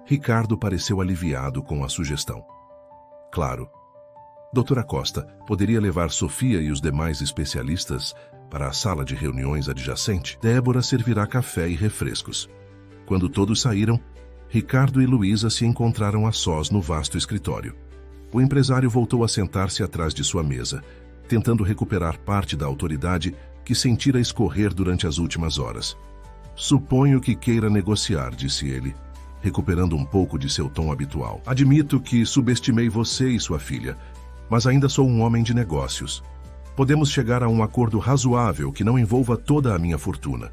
Ricardo pareceu aliviado com a sugestão. Claro. Doutora Costa, poderia levar Sofia e os demais especialistas para a sala de reuniões adjacente? Débora servirá café e refrescos. Quando todos saíram, Ricardo e Luísa se encontraram a sós no vasto escritório. O empresário voltou a sentar-se atrás de sua mesa, tentando recuperar parte da autoridade que sentira escorrer durante as últimas horas. Suponho que queira negociar, disse ele, recuperando um pouco de seu tom habitual. Admito que subestimei você e sua filha, mas ainda sou um homem de negócios. Podemos chegar a um acordo razoável que não envolva toda a minha fortuna.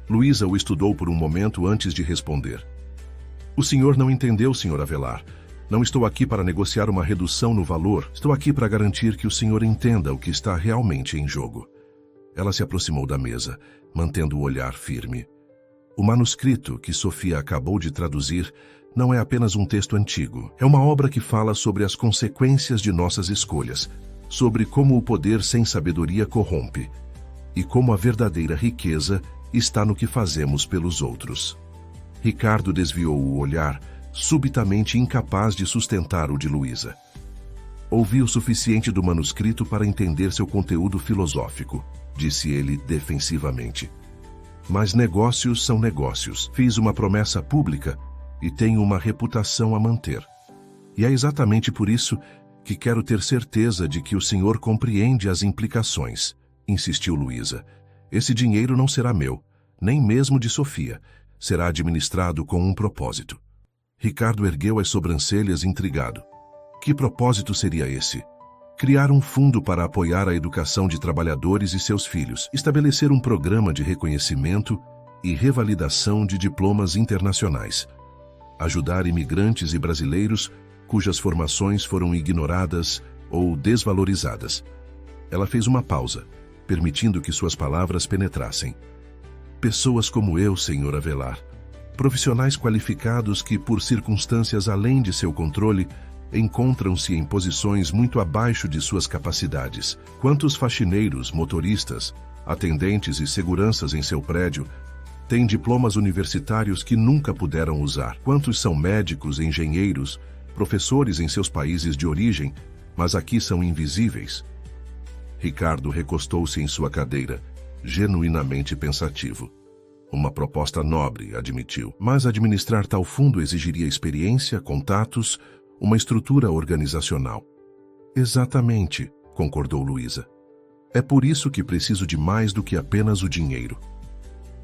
Luísa o estudou por um momento antes de responder. O senhor não entendeu, senhor Avelar. Não estou aqui para negociar uma redução no valor. Estou aqui para garantir que o senhor entenda o que está realmente em jogo. Ela se aproximou da mesa, mantendo o olhar firme. O manuscrito que Sofia acabou de traduzir não é apenas um texto antigo. É uma obra que fala sobre as consequências de nossas escolhas, sobre como o poder sem sabedoria corrompe e como a verdadeira riqueza está no que fazemos pelos outros. Ricardo desviou o olhar, subitamente incapaz de sustentar o de Luísa. Ouvi o suficiente do manuscrito para entender seu conteúdo filosófico, disse ele defensivamente. Mas negócios são negócios. Fiz uma promessa pública e tenho uma reputação a manter. E é exatamente por isso que quero ter certeza de que o senhor compreende as implicações, insistiu Luísa. Esse dinheiro não será meu, nem mesmo de Sofia. Será administrado com um propósito. Ricardo ergueu as sobrancelhas intrigado. Que propósito seria esse? Criar um fundo para apoiar a educação de trabalhadores e seus filhos, estabelecer um programa de reconhecimento e revalidação de diplomas internacionais, ajudar imigrantes e brasileiros cujas formações foram ignoradas ou desvalorizadas. Ela fez uma pausa, permitindo que suas palavras penetrassem. Pessoas como eu, senhor Avelar, profissionais qualificados que, por circunstâncias além de seu controle, encontram-se em posições muito abaixo de suas capacidades. Quantos faxineiros, motoristas, atendentes e seguranças em seu prédio têm diplomas universitários que nunca puderam usar? Quantos são médicos, engenheiros, professores em seus países de origem, mas aqui são invisíveis? Ricardo recostou-se em sua cadeira, genuinamente pensativo. Uma proposta nobre, admitiu, mas administrar tal fundo exigiria experiência, contatos, uma estrutura organizacional. Exatamente, concordou Luísa. É por isso que preciso de mais do que apenas o dinheiro.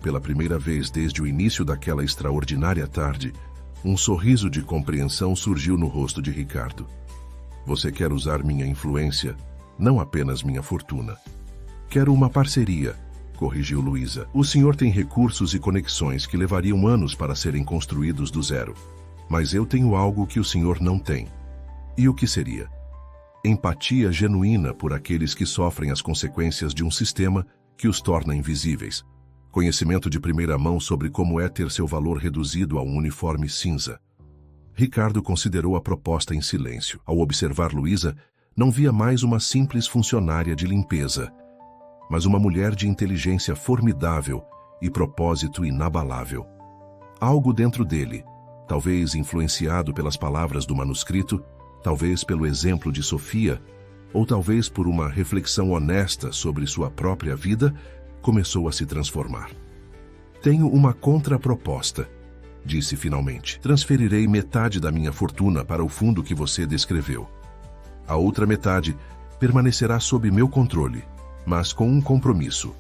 Pela primeira vez desde o início daquela extraordinária tarde, um sorriso de compreensão surgiu no rosto de Ricardo. Você quer usar minha influência, não apenas minha fortuna. Quero uma parceria, corrigiu Luísa. O senhor tem recursos e conexões que levariam anos para serem construídos do zero. Mas eu tenho algo que o senhor não tem. E o que seria? Empatia genuína por aqueles que sofrem as consequências de um sistema que os torna invisíveis. Conhecimento de primeira mão sobre como é ter seu valor reduzido a um uniforme cinza. Ricardo considerou a proposta em silêncio. Ao observar Luísa, não via mais uma simples funcionária de limpeza, mas uma mulher de inteligência formidável e propósito inabalável. Algo dentro dele, talvez influenciado pelas palavras do manuscrito, talvez pelo exemplo de Sofia, ou talvez por uma reflexão honesta sobre sua própria vida, começou a se transformar. Tenho uma contraproposta, disse finalmente. Transferirei metade da minha fortuna para o fundo que você descreveu. A outra metade permanecerá sob meu controle, mas com um compromisso: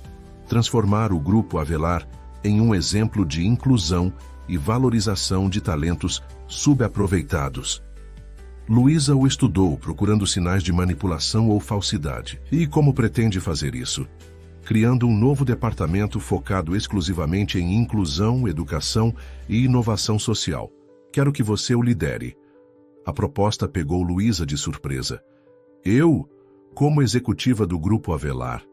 transformar o Grupo Avelar em um exemplo de inclusão e valorização de talentos subaproveitados. Luísa o estudou, procurando sinais de manipulação ou falsidade. E como pretende fazer isso? Criando um novo departamento focado exclusivamente em inclusão, educação e inovação social. Quero que você o lidere. A proposta pegou Luísa de surpresa. Eu, como executiva do Grupo Avelar,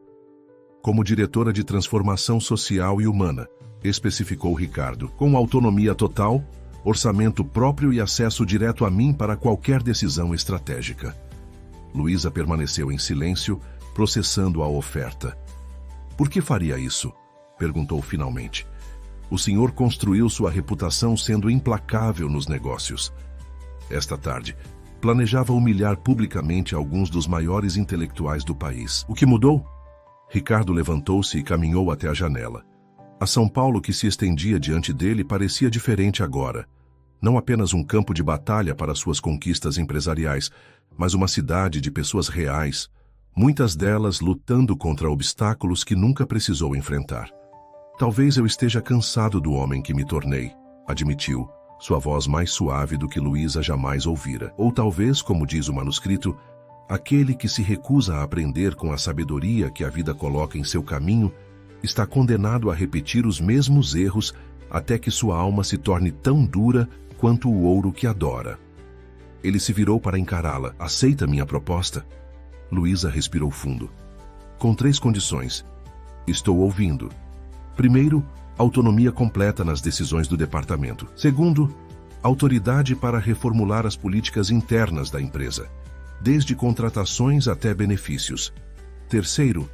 como diretora de transformação social e humana, especificou Ricardo, com autonomia total, orçamento próprio e acesso direto a mim para qualquer decisão estratégica. Luísa permaneceu em silêncio, processando a oferta. Por que faria isso? Perguntou finalmente. O senhor construiu sua reputação sendo implacável nos negócios. Esta tarde, planejava humilhar publicamente alguns dos maiores intelectuais do país. O que mudou? Ricardo levantou-se e caminhou até a janela. A São Paulo que se estendia diante dele parecia diferente agora. Não apenas um campo de batalha para suas conquistas empresariais, mas uma cidade de pessoas reais, muitas delas lutando contra obstáculos que nunca precisou enfrentar. Talvez eu esteja cansado do homem que me tornei, admitiu, sua voz mais suave do que Luísa jamais ouvira. Ou talvez, como diz o manuscrito, aquele que se recusa a aprender com a sabedoria que a vida coloca em seu caminho está condenado a repetir os mesmos erros até que sua alma se torne tão dura quanto o ouro que adora. Ele se virou para encará-la. Aceita minha proposta? Luísa respirou fundo. Com 3 condições. Estou ouvindo. Primeiro, autonomia completa nas decisões do departamento. Segundo, autoridade para reformular as políticas internas da empresa, desde contratações até benefícios. Terceiro,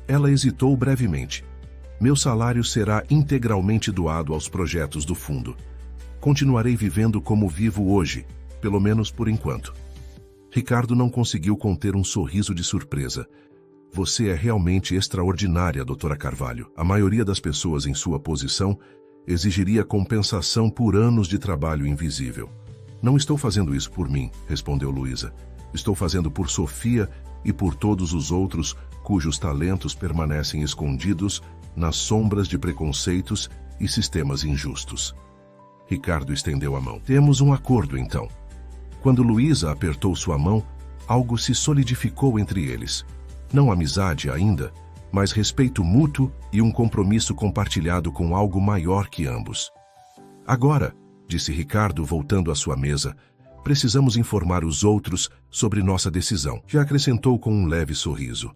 ela hesitou brevemente. Meu salário será integralmente doado aos projetos do fundo. Continuarei vivendo como vivo hoje, pelo menos por enquanto. Ricardo não conseguiu conter um sorriso de surpresa. Você é realmente extraordinária, doutora Carvalho. A maioria das pessoas em sua posição exigiria compensação por anos de trabalho invisível. Não estou fazendo isso por mim, respondeu Luísa. Estou fazendo por Sofia e por todos os outros cujos talentos permanecem escondidos nas sombras de preconceitos e sistemas injustos. Ricardo estendeu a mão. Temos um acordo, então. Quando Luísa apertou sua mão, algo se solidificou entre eles. Não amizade ainda, mas respeito mútuo e um compromisso compartilhado com algo maior que ambos. Agora, disse Ricardo voltando à sua mesa, precisamos informar os outros sobre nossa decisão. Já acrescentou com um leve sorriso.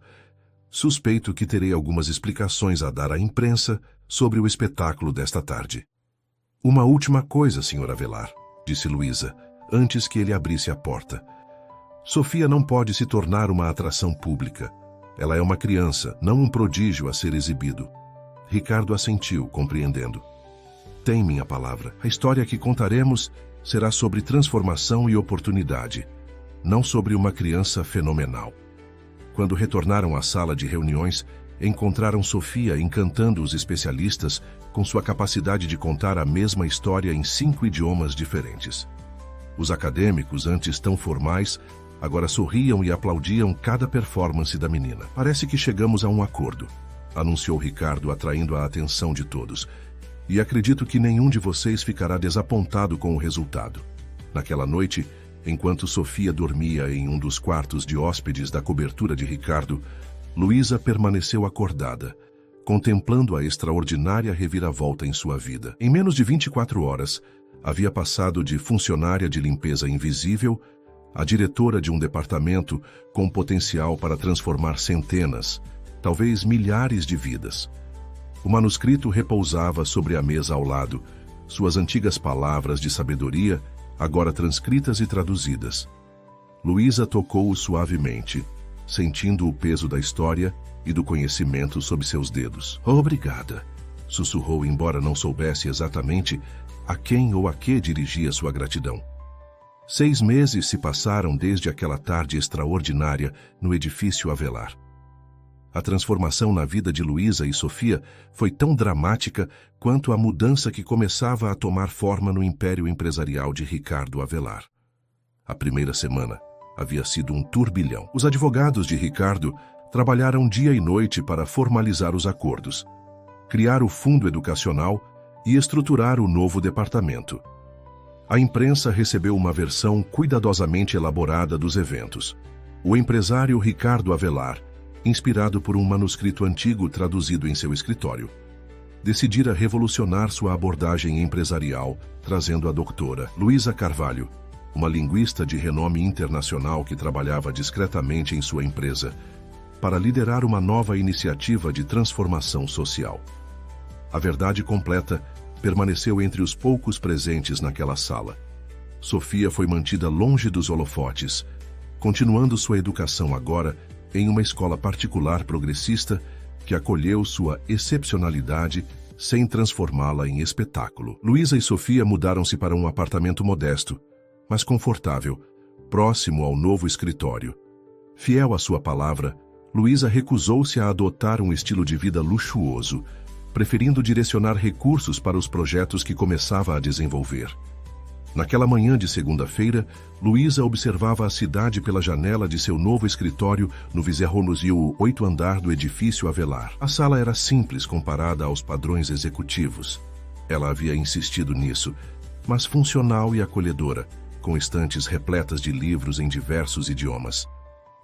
Suspeito que terei algumas explicações a dar à imprensa sobre o espetáculo desta tarde. Uma última coisa, Sr. Avelar, disse Luísa, antes que ele abrisse a porta. Sofia não pode se tornar uma atração pública. Ela é uma criança, não um prodígio a ser exibido. Ricardo assentiu, compreendendo. Tem minha palavra. A história que contaremos será sobre transformação e oportunidade, não sobre uma criança fenomenal. Quando retornaram à sala de reuniões, encontraram Sofia encantando os especialistas com sua capacidade de contar a mesma história em 5 idiomas diferentes. Os acadêmicos, antes tão formais, agora sorriam e aplaudiam cada performance da menina. Parece que chegamos a um acordo, anunciou Ricardo, atraindo a atenção de todos. E acredito que nenhum de vocês ficará desapontado com o resultado. Naquela noite, enquanto Sofia dormia em um dos quartos de hóspedes da cobertura de Ricardo, Luísa permaneceu acordada, contemplando a extraordinária reviravolta em sua vida. Em menos de 24 horas, havia passado de funcionária de limpeza invisível a diretora de um departamento com potencial para transformar centenas, talvez milhares de vidas. O manuscrito repousava sobre a mesa ao lado, suas antigas palavras de sabedoria, agora transcritas e traduzidas. Luísa tocou-o suavemente, sentindo o peso da história e do conhecimento sob seus dedos. Obrigada, sussurrou, embora não soubesse exatamente a quem ou a que dirigia sua gratidão. 6 meses se passaram desde aquela tarde extraordinária no edifício Avelar. A transformação na vida de Luísa e Sofia foi tão dramática quanto a mudança que começava a tomar forma no império empresarial de Ricardo Avelar. A primeira semana havia sido um turbilhão. Os advogados de Ricardo trabalharam dia e noite para formalizar os acordos, criar o fundo educacional e estruturar o novo departamento. A imprensa recebeu uma versão cuidadosamente elaborada dos eventos. O empresário Ricardo Avelar, inspirado por um manuscrito antigo traduzido em seu escritório, decidira revolucionar sua abordagem empresarial, trazendo a doutora Luísa Carvalho, uma linguista de renome internacional que trabalhava discretamente em sua empresa, para liderar uma nova iniciativa de transformação social. A verdade completa permaneceu entre os poucos presentes naquela sala. Sofia foi mantida longe dos holofotes, continuando sua educação agora em uma escola particular progressista que acolheu sua excepcionalidade sem transformá-la em espetáculo. Luísa e Sofia mudaram-se para um apartamento modesto, mas confortável, próximo ao novo escritório. Fiel à sua palavra, Luísa recusou-se a adotar um estilo de vida luxuoso, preferindo direcionar recursos para os projetos que começava a desenvolver. Naquela manhã de segunda-feira, Luísa observava a cidade pela janela de seu novo escritório no 28º andar do edifício Avelar. A sala era simples comparada aos padrões executivos. Ela havia insistido nisso, mas funcional e acolhedora, com estantes repletas de livros em diversos idiomas.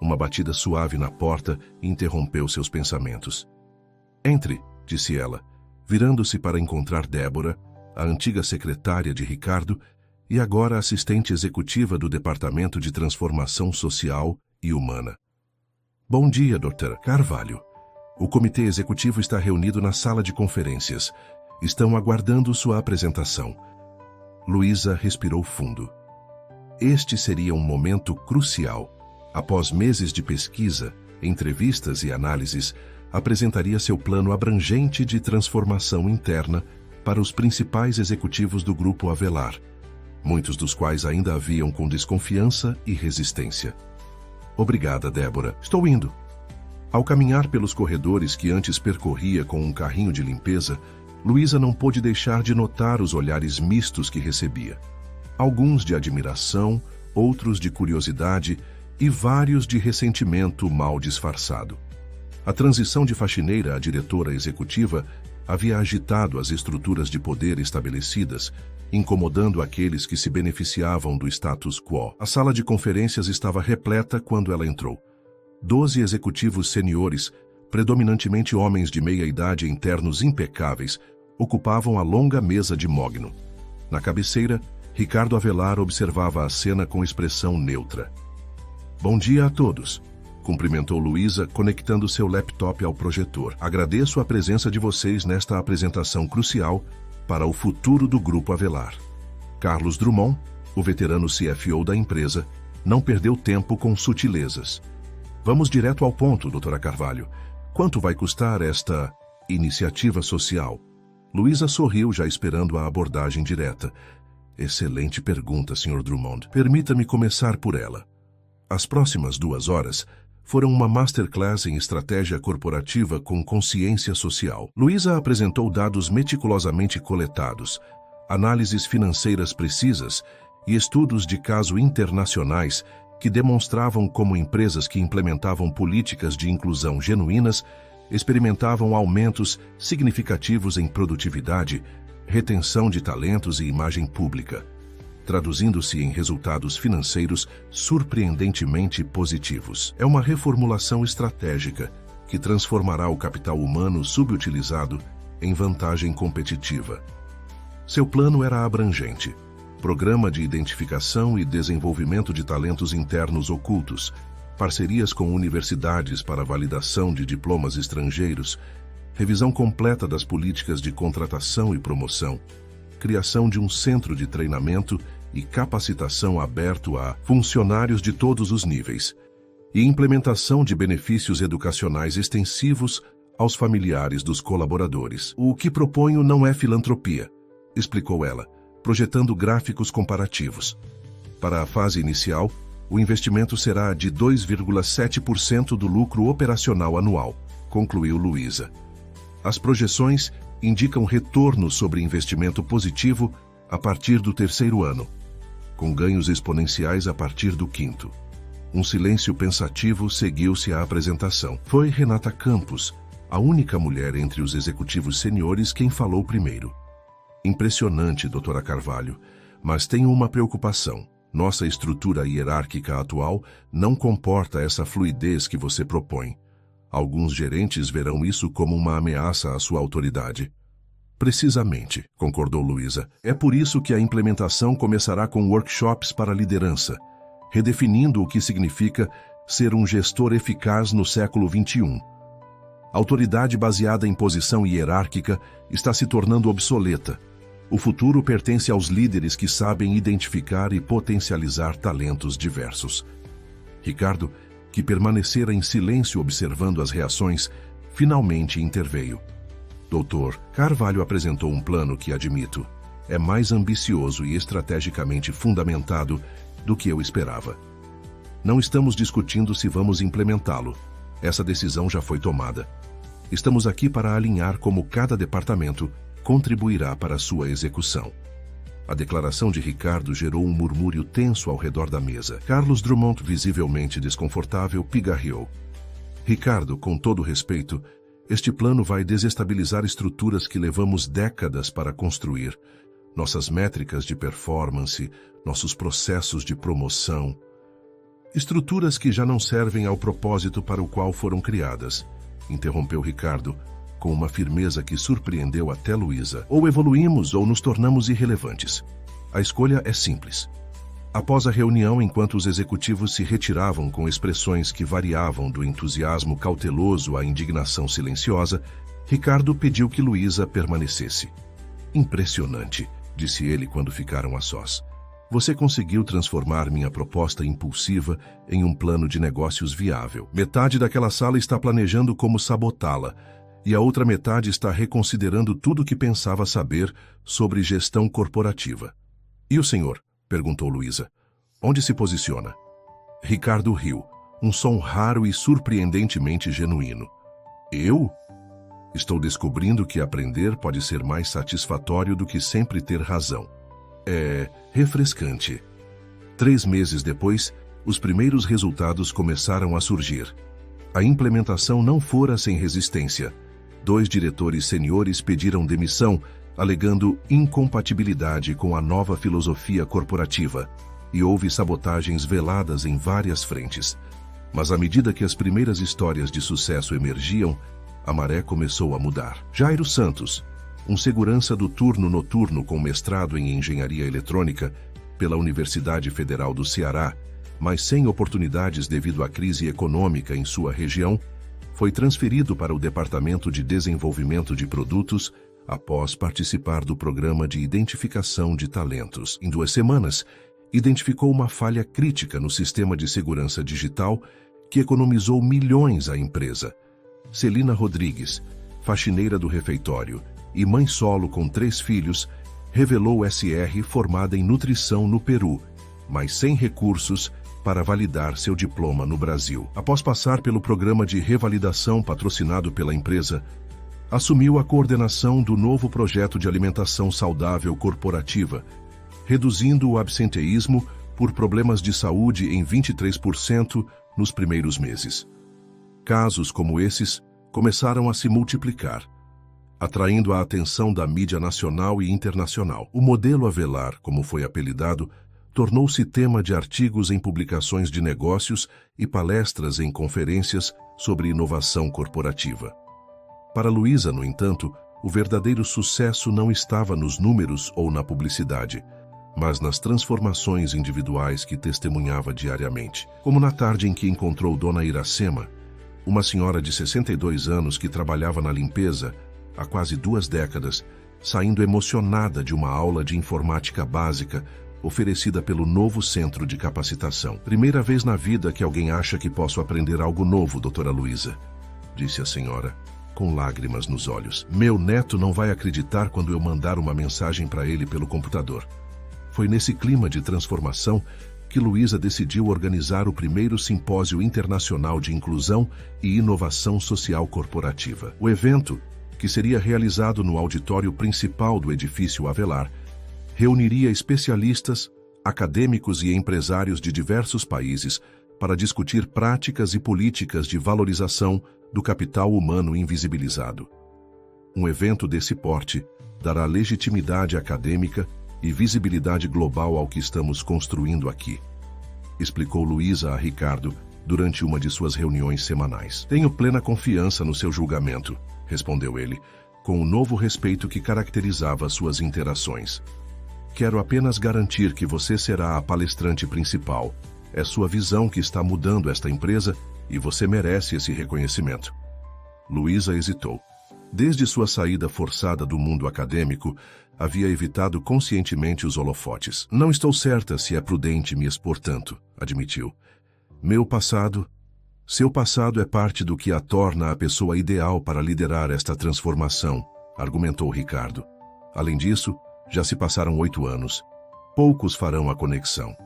Uma batida suave na porta interrompeu seus pensamentos. "Entre", disse ela, virando-se para encontrar Débora, a antiga secretária de Ricardo, e agora assistente executiva do Departamento de Transformação Social e Humana. "Bom dia, Dr. Carvalho. O comitê executivo está reunido na sala de conferências. Estão aguardando sua apresentação." Luísa respirou fundo. Este seria um momento crucial. Após meses de pesquisa, entrevistas e análises, apresentaria seu plano abrangente de transformação interna para os principais executivos do Grupo Avelar, muitos dos quais ainda a viam com desconfiança e resistência. "Obrigada, Débora. Estou indo." Ao caminhar pelos corredores que antes percorria com um carrinho de limpeza, Luísa não pôde deixar de notar os olhares mistos que recebia. Alguns de admiração, outros de curiosidade e vários de ressentimento mal disfarçado. A transição de faxineira a diretora executiva havia agitado as estruturas de poder estabelecidas, incomodando aqueles que se beneficiavam do status quo. A sala de conferências estava repleta quando ela entrou. 12 executivos seniores, predominantemente homens de meia-idade em ternos impecáveis, ocupavam a longa mesa de mogno. Na cabeceira, Ricardo Avelar observava a cena com expressão neutra. "Bom dia a todos", cumprimentou Luísa, conectando seu laptop ao projetor. "Agradeço a presença de vocês nesta apresentação crucial para o futuro do Grupo Avelar." Carlos Drummond, o veterano CFO da empresa, não perdeu tempo com sutilezas. "Vamos direto ao ponto, doutora Carvalho. Quanto vai custar esta iniciativa social?" Luísa sorriu, já esperando a abordagem direta. "Excelente pergunta, Sr. Drummond. Permita-me começar por ela." As próximas 2 horas foram uma masterclass em estratégia corporativa com consciência social. Luísa apresentou dados meticulosamente coletados, análises financeiras precisas e estudos de caso internacionais que demonstravam como empresas que implementavam políticas de inclusão genuínas experimentavam aumentos significativos em produtividade, retenção de talentos e imagem pública, traduzindo-se em resultados financeiros surpreendentemente positivos. É uma reformulação estratégica que transformará o capital humano subutilizado em vantagem competitiva. Seu plano era abrangente: programa de identificação e desenvolvimento de talentos internos ocultos, parcerias com universidades para validação de diplomas estrangeiros, revisão completa das políticas de contratação e promoção, criação de um centro de treinamento e capacitação aberto a funcionários de todos os níveis, e implementação de benefícios educacionais extensivos aos familiares dos colaboradores. "O que proponho não é filantropia", explicou ela, projetando gráficos comparativos. Para a fase inicial, o investimento será de 2,7% do lucro operacional anual, concluiu Luísa. As projeções indicam retorno sobre investimento positivo a partir do 3º ano, com ganhos exponenciais a partir do 5º. Um silêncio pensativo seguiu-se à apresentação. Foi Renata Campos, a única mulher entre os executivos seniores, quem falou primeiro. Impressionante, doutora Carvalho, mas tenho uma preocupação. Nossa estrutura hierárquica atual não comporta essa fluidez que você propõe. Alguns gerentes verão isso como uma ameaça à sua autoridade. Precisamente, concordou Luísa. É por isso que a implementação começará com workshops para liderança, redefinindo o que significa ser um gestor eficaz no século XXI. A autoridade baseada em posição hierárquica está se tornando obsoleta. O futuro pertence aos líderes que sabem identificar e potencializar talentos diversos. Ricardo, que permanecera em silêncio observando as reações, finalmente interveio. Doutor, Carvalho apresentou um plano que, admito, é mais ambicioso e estrategicamente fundamentado do que eu esperava. Não estamos discutindo se vamos implementá-lo. Essa decisão já foi tomada. Estamos aqui para alinhar como cada departamento contribuirá para a sua execução. A declaração de Ricardo gerou um murmúrio tenso ao redor da mesa. Carlos Drummond, visivelmente desconfortável, pigarreou. Ricardo, com todo respeito, este plano vai desestabilizar estruturas que levamos décadas para construir. Nossas métricas de performance, nossos processos de promoção. Estruturas que já não servem ao propósito para o qual foram criadas, interrompeu Ricardo, com uma firmeza que surpreendeu até Luísa. Ou evoluímos ou nos tornamos irrelevantes. A escolha é simples. Após a reunião, enquanto os executivos se retiravam com expressões que variavam do entusiasmo cauteloso à indignação silenciosa, Ricardo pediu que Luísa permanecesse. Impressionante, disse ele quando ficaram a sós. Você conseguiu transformar minha proposta impulsiva em um plano de negócios viável. Metade daquela sala está planejando como sabotá-la, e a outra metade está reconsiderando tudo o que pensava saber sobre gestão corporativa. E o senhor? Perguntou Luísa. Onde se posiciona? Ricardo riu, um som raro e surpreendentemente genuíno. Eu? Estou descobrindo que aprender pode ser mais satisfatório do que sempre ter razão. É refrescante. 3 meses depois, os primeiros resultados começaram a surgir. A implementação não fora sem resistência. 2 diretores seniores pediram demissão, alegando incompatibilidade com a nova filosofia corporativa, e houve sabotagens veladas em várias frentes. Mas à medida que as primeiras histórias de sucesso emergiam, a maré começou a mudar. Jairo Santos, um segurança do turno noturno com mestrado em engenharia eletrônica pela Universidade Federal do Ceará, mas sem oportunidades devido à crise econômica em sua região, foi transferido para o Departamento de Desenvolvimento de Produtos após participar do programa de identificação de talentos. Em 2 semanas, identificou uma falha crítica no sistema de segurança digital que economizou milhões à empresa. Celina Rodrigues, faxineira do refeitório e mãe solo com 3 filhos, revelou SR formada em nutrição no Peru, mas sem recursos para validar seu diploma no Brasil. Após passar pelo programa de revalidação patrocinado pela empresa, assumiu a coordenação do novo projeto de alimentação saudável corporativa, reduzindo o absenteísmo por problemas de saúde em 23% nos primeiros meses. Casos como esses começaram a se multiplicar, atraindo a atenção da mídia nacional e internacional. O modelo Avelar, como foi apelidado, tornou-se tema de artigos em publicações de negócios e palestras em conferências sobre inovação corporativa. Para Luísa, no entanto, o verdadeiro sucesso não estava nos números ou na publicidade, mas nas transformações individuais que testemunhava diariamente. Como na tarde em que encontrou Dona Iracema, uma senhora de 62 anos que trabalhava na limpeza há quase 2 décadas, saindo emocionada de uma aula de informática básica oferecida pelo novo centro de capacitação. Primeira vez na vida que alguém acha que posso aprender algo novo, doutora Luísa, disse a senhora, com lágrimas nos olhos. Meu neto não vai acreditar quando eu mandar uma mensagem para ele pelo computador. Foi nesse clima de transformação que Luísa decidiu organizar o primeiro simpósio internacional de inclusão e inovação social corporativa. O evento, que seria realizado no auditório principal do edifício Avelar, reuniria especialistas, acadêmicos e empresários de diversos países para discutir práticas e políticas de valorização do capital humano invisibilizado. Um evento desse porte dará legitimidade acadêmica e visibilidade global ao que estamos construindo aqui, explicou Luísa a Ricardo durante uma de suas reuniões semanais. Tenho plena confiança no seu julgamento, respondeu ele, com o novo respeito que caracterizava suas interações. Quero apenas garantir que você será a palestrante principal. É sua visão que está mudando esta empresa e você merece esse reconhecimento. Luísa hesitou. Desde sua saída forçada do mundo acadêmico, havia evitado conscientemente os holofotes. Não estou certa se é prudente me expor tanto, admitiu. Seu passado é parte do que a torna a pessoa ideal para liderar esta transformação, argumentou Ricardo. Além disso, já se passaram 8 anos. Poucos farão a conexão.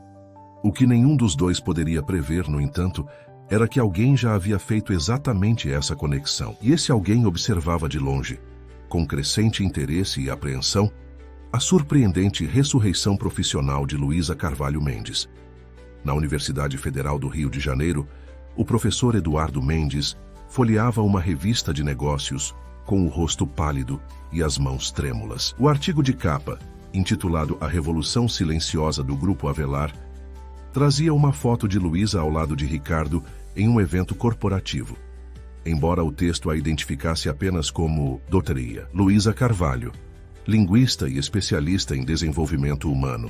O que nenhum dos dois poderia prever, no entanto, era que alguém já havia feito exatamente essa conexão. E esse alguém observava de longe, com crescente interesse e apreensão, a surpreendente ressurreição profissional de Luísa Carvalho Mendes. Na Universidade Federal do Rio de Janeiro, o professor Eduardo Mendes folheava uma revista de negócios com o rosto pálido e as mãos trêmulas. O artigo de capa, intitulado A Revolução Silenciosa do Grupo Avelar, trazia uma foto de Luísa ao lado de Ricardo em um evento corporativo. Embora o texto a identificasse apenas como doutoria, Luísa Carvalho, linguista e especialista em desenvolvimento humano,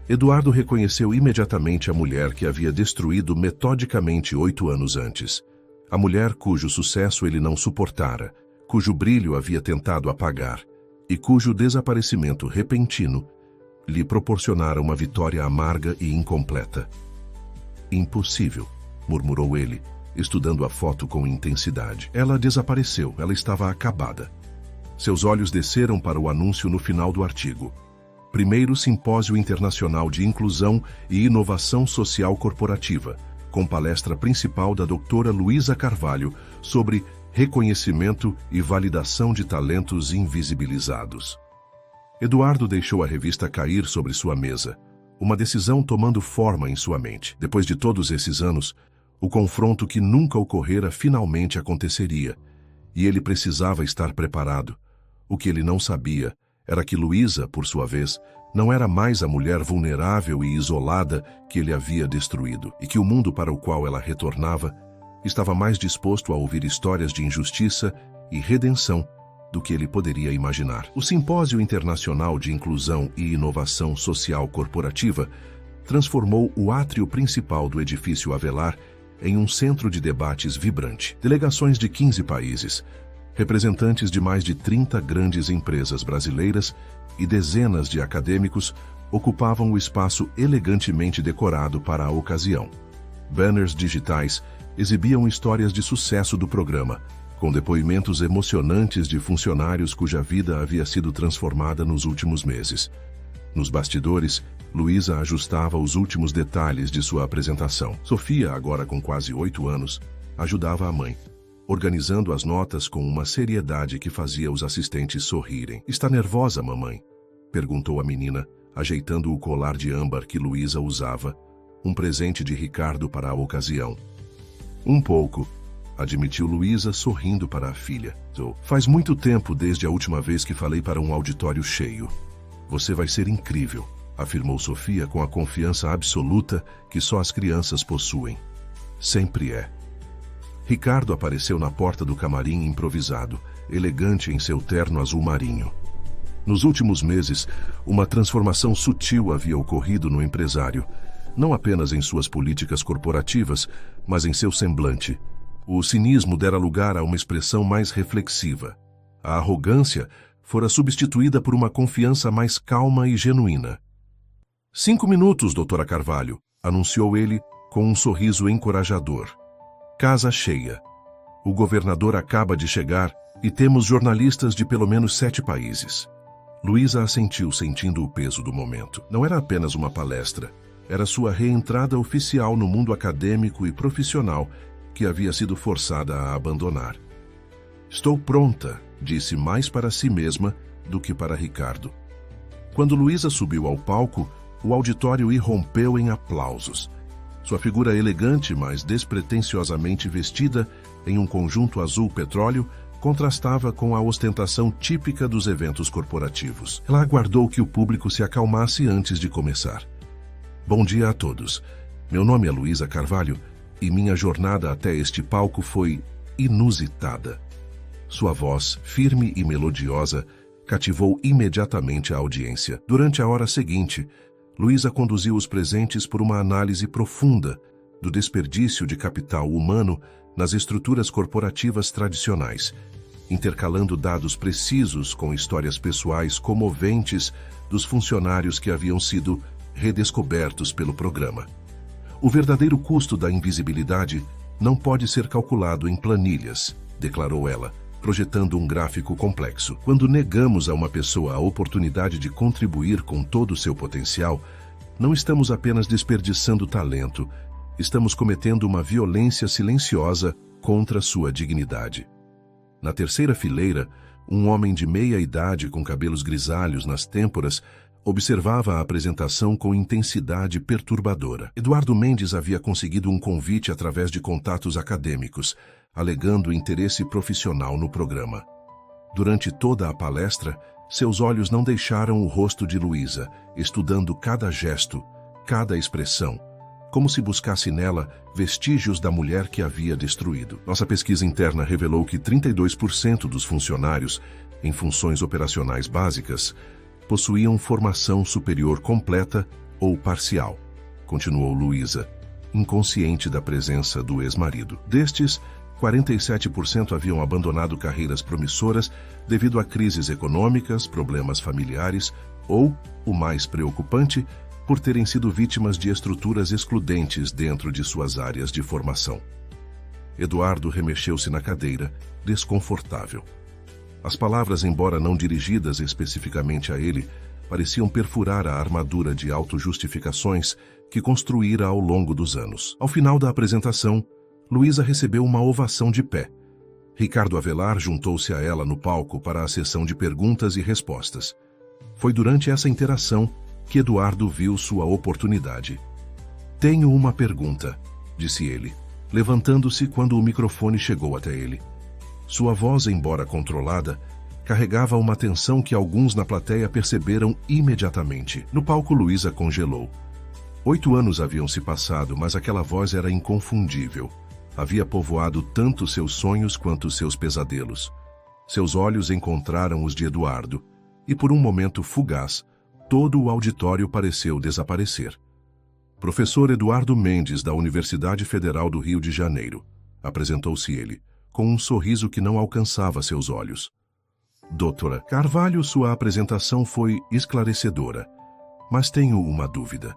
Eduardo reconheceu imediatamente a mulher que havia destruído metodicamente 8 anos antes. A mulher cujo sucesso ele não suportara, cujo brilho havia tentado apagar e cujo desaparecimento repentino lhe proporcionara uma vitória amarga e incompleta. Impossível, murmurou ele, estudando a foto com intensidade. Ela desapareceu, ela estava acabada. Seus olhos desceram para o anúncio no final do artigo. Primeiro Simpósio Internacional de Inclusão e Inovação Social Corporativa, com palestra principal da doutora Luísa Carvalho sobre reconhecimento e validação de talentos invisibilizados. Eduardo deixou a revista cair sobre sua mesa, uma decisão tomando forma em sua mente. Depois de todos esses anos, o confronto que nunca ocorrera finalmente aconteceria, e ele precisava estar preparado. O que ele não sabia era que Luísa, por sua vez, não era mais a mulher vulnerável e isolada que ele havia destruído, e que o mundo para o qual ela retornava estava mais disposto a ouvir histórias de injustiça e redenção do que ele poderia imaginar. O Simpósio Internacional de Inclusão e Inovação Social Corporativa transformou o átrio principal do edifício Avelar em um centro de debates vibrante. Delegações de 15 países, representantes de mais de 30 grandes empresas brasileiras e dezenas de acadêmicos ocupavam o espaço elegantemente decorado para a ocasião. Banners digitais exibiam histórias de sucesso do programa, com depoimentos emocionantes de funcionários cuja vida havia sido transformada nos últimos meses. Nos bastidores, Luísa ajustava os últimos detalhes de sua apresentação. Sofia, agora com quase 8 anos, ajudava a mãe, organizando as notas com uma seriedade que fazia os assistentes sorrirem. "Está nervosa, mamãe?" perguntou a menina, ajeitando o colar de âmbar que Luísa usava, um presente de Ricardo para a ocasião. "Um pouco", admitiu Luísa, sorrindo para a filha. "Faz muito tempo desde a última vez que falei para um auditório cheio. Você vai ser incrível", afirmou Sofia com a confiança absoluta que só as crianças possuem. Sempre é. Ricardo apareceu na porta do camarim improvisado, elegante em seu terno azul marinho. Nos últimos meses, uma transformação sutil havia ocorrido no empresário, não apenas em suas políticas corporativas, mas em seu semblante. O cinismo dera lugar a uma expressão mais reflexiva. A arrogância fora substituída por uma confiança mais calma e genuína. "5 minutos, doutora Carvalho", anunciou ele com um sorriso encorajador. "Casa cheia. O governador acaba de chegar e temos jornalistas de pelo menos 7 países." Luísa assentiu, sentindo o peso do momento. Não era apenas uma palestra, Era sua reentrada oficial no mundo acadêmico e profissional que havia sido forçada a abandonar. Estou pronta, disse mais para si mesma do que para Ricardo. Quando Luísa subiu ao palco, o auditório irrompeu em aplausos. Sua figura elegante, mas despretensiosamente vestida em um conjunto azul petróleo, contrastava com a ostentação típica dos eventos corporativos. Ela aguardou que o público se acalmasse antes de começar. Bom dia a todos. Meu nome é Luísa Carvalho e minha jornada até este palco foi inusitada. Sua voz, firme e melodiosa, cativou imediatamente a audiência. Durante a hora seguinte, Luísa conduziu os presentes por uma análise profunda do desperdício de capital humano nas estruturas corporativas tradicionais, intercalando dados precisos com histórias pessoais comoventes dos funcionários que haviam sido redescobertos pelo programa. O verdadeiro custo da invisibilidade não pode ser calculado em planilhas, declarou ela, projetando um gráfico complexo. Quando negamos a uma pessoa a oportunidade de contribuir com todo o seu potencial, não estamos apenas desperdiçando talento, estamos cometendo uma violência silenciosa contra sua dignidade. Na terceira fileira, um homem de meia idade com cabelos grisalhos nas têmporas observava a apresentação com intensidade perturbadora. Eduardo Mendes havia conseguido um convite através de contatos acadêmicos, alegando interesse profissional no programa. Durante toda a palestra, seus olhos não deixaram o rosto de Luísa, estudando cada gesto, cada expressão, como se buscasse nela vestígios da mulher que havia destruído. Nossa pesquisa interna revelou que 32% dos funcionários, em funções operacionais básicas, possuíam formação superior completa ou parcial, continuou Luísa, inconsciente da presença do ex-marido. Destes, 47% haviam abandonado carreiras promissoras devido a crises econômicas, problemas familiares ou, o mais preocupante, por terem sido vítimas de estruturas excludentes dentro de suas áreas de formação. Eduardo remexeu-se na cadeira, desconfortável. As palavras, embora não dirigidas especificamente a ele, pareciam perfurar a armadura de autojustificações que construíra ao longo dos anos. Ao final da apresentação, Luísa recebeu uma ovação de pé. Ricardo Avelar juntou-se a ela no palco para a sessão de perguntas e respostas. Foi durante essa interação que Eduardo viu sua oportunidade. Tenho uma pergunta, disse ele, levantando-se quando o microfone chegou até ele. Sua voz, embora controlada, carregava uma tensão que alguns na plateia perceberam imediatamente. No palco, Luísa congelou. 8 anos haviam se passado, mas aquela voz era inconfundível. Havia povoado tanto seus sonhos quanto seus pesadelos. Seus olhos encontraram os de Eduardo, e por um momento fugaz, todo o auditório pareceu desaparecer. Professor Eduardo Mendes, da Universidade Federal do Rio de Janeiro, apresentou-se ele, com um sorriso que não alcançava seus olhos. Doutora Carvalho, sua apresentação foi esclarecedora, mas tenho uma dúvida.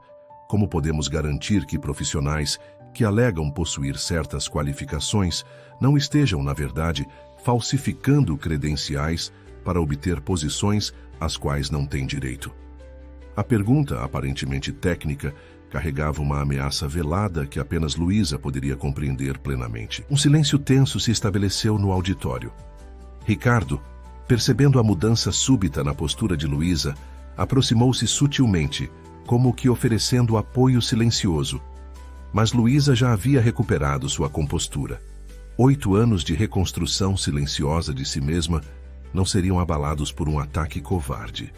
Como podemos garantir que profissionais que alegam possuir certas qualificações não estejam, na verdade, falsificando credenciais para obter posições às quais não têm direito? A pergunta, aparentemente técnica, carregava uma ameaça velada que apenas Luísa poderia compreender plenamente. Um silêncio tenso se estabeleceu no auditório. Ricardo, percebendo a mudança súbita na postura de Luísa, aproximou-se sutilmente, como que oferecendo apoio silencioso. Mas Luísa já havia recuperado sua compostura. 8 anos de reconstrução silenciosa de si mesma não seriam abalados por um ataque covarde.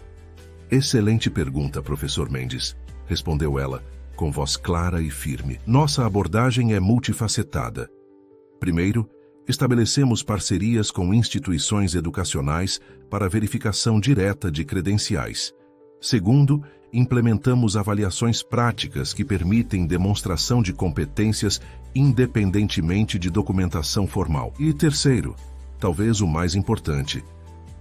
Excelente pergunta, professor Mendes, respondeu ela, com voz clara e firme. Nossa abordagem é multifacetada. Primeiro, estabelecemos parcerias com instituições educacionais para verificação direta de credenciais. Segundo, implementamos avaliações práticas que permitem demonstração de competências independentemente de documentação formal. E terceiro, talvez o mais importante,